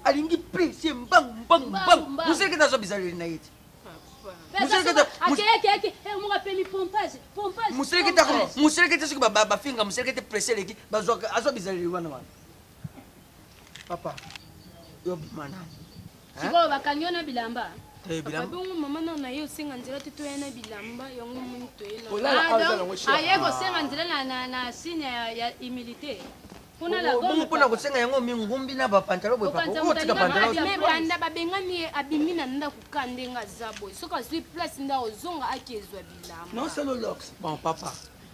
Alingi presse mbang mbang mbang. Museleketa zo bizaleli na yeti. Museleketa soki bafinga museleketa presse leki bazwa azo bizaleli wana wana. Papa. Yo mana. Siko bakanyo na bilamba. Papa bongo mama na yo senga nzela tuto yana bilamba yango muntu ela. Aye ko senga nzela na signe ya humilité. Kuna la gomo pona ko senga yango mingumbi na bapantalo boy papa. Ko tika pantalo. Me banda babengani abimina nda kukandenga zabo. Soka sui place nda ozonga akezwa bilamba. Non c'est le lox. Bon papa.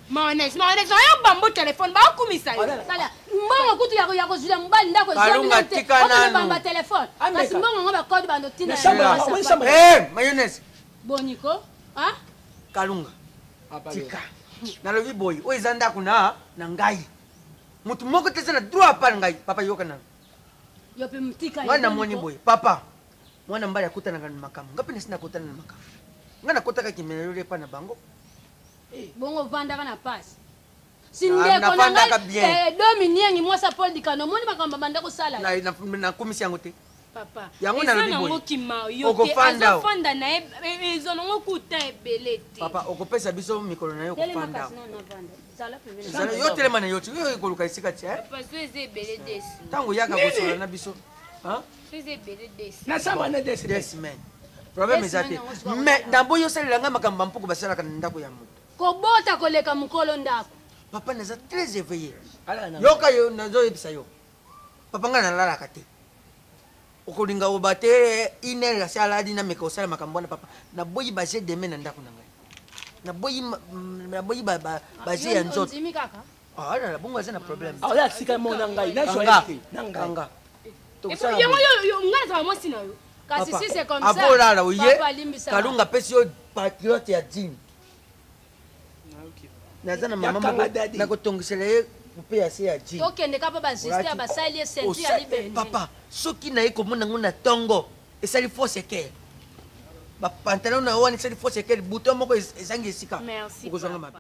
Maonex, ayo bambo téléphone ba kumisa yo. Sala, mbongo kutu ya kozula mbali ndako Kalunga tika nanu. Bamba téléphone. Kasi mbongo ngoba code bando tina. Eh, mayonnaise. Boniko, ah? Kalunga. Tika. Nalobi boy, o ezanda kuna na ngai. Mutu moko tese na droit pa ngai, papa yoka na. Yo pe mtika. Mwana mwani boy, papa. Mwana mbali akutana na makamu. Ngapi nesina kutana na makamu. Ngana kotaka kimelele pa na bango. Bongo vandaka na passe. Sindeko na ngai Dominique mwasa Paul Dikano moni makamba banda ko sala. Na komisi yango te. Papa. Yango na lobi boy. Okofanda. Okofanda na ezono ngokuta ebelete. Papa okopesa biso mikolo na yo okofanda. Sala pembeni. Sala yo telema na yo ti yo ikoluka isika ti eh. Papa so ezebele desi. Tango yaka kosola na biso. Hein? So ezebele desi. Na sama na desi. Yes man. Problème ezate. Mais dambo yo salela nga makamba mpuko basala kana ndako ya mutu. Kobota koleka mukolo ndako. Papa naza très éveillé. Yoka yo nazo yebisa yo. Papa nga nalala kate. Okolinga obate ine la sala dina meka osala makambo na papa. Na boyi base deme na ndako na ngai. Na boyi base ya nzoto. Nzimi kaka. Ah na bongo azana problème. Ah ya sika mo na ngai na so yake. Na ngai. Yo ngana mo sina yo. Kasi si c'est comme ça. Abola la oye. Kalunga pesi yo patriote ya dini. Nazana mama na kotongisela ye kupe ya se ya ji. Tokende kapa ba sister basali senti ya libeni. Papa, soki na ye komona ngona tongo, esali fausse cœur. Ba pantalon na wani esali fausse cœur, bouton moko esangi esika. Merci.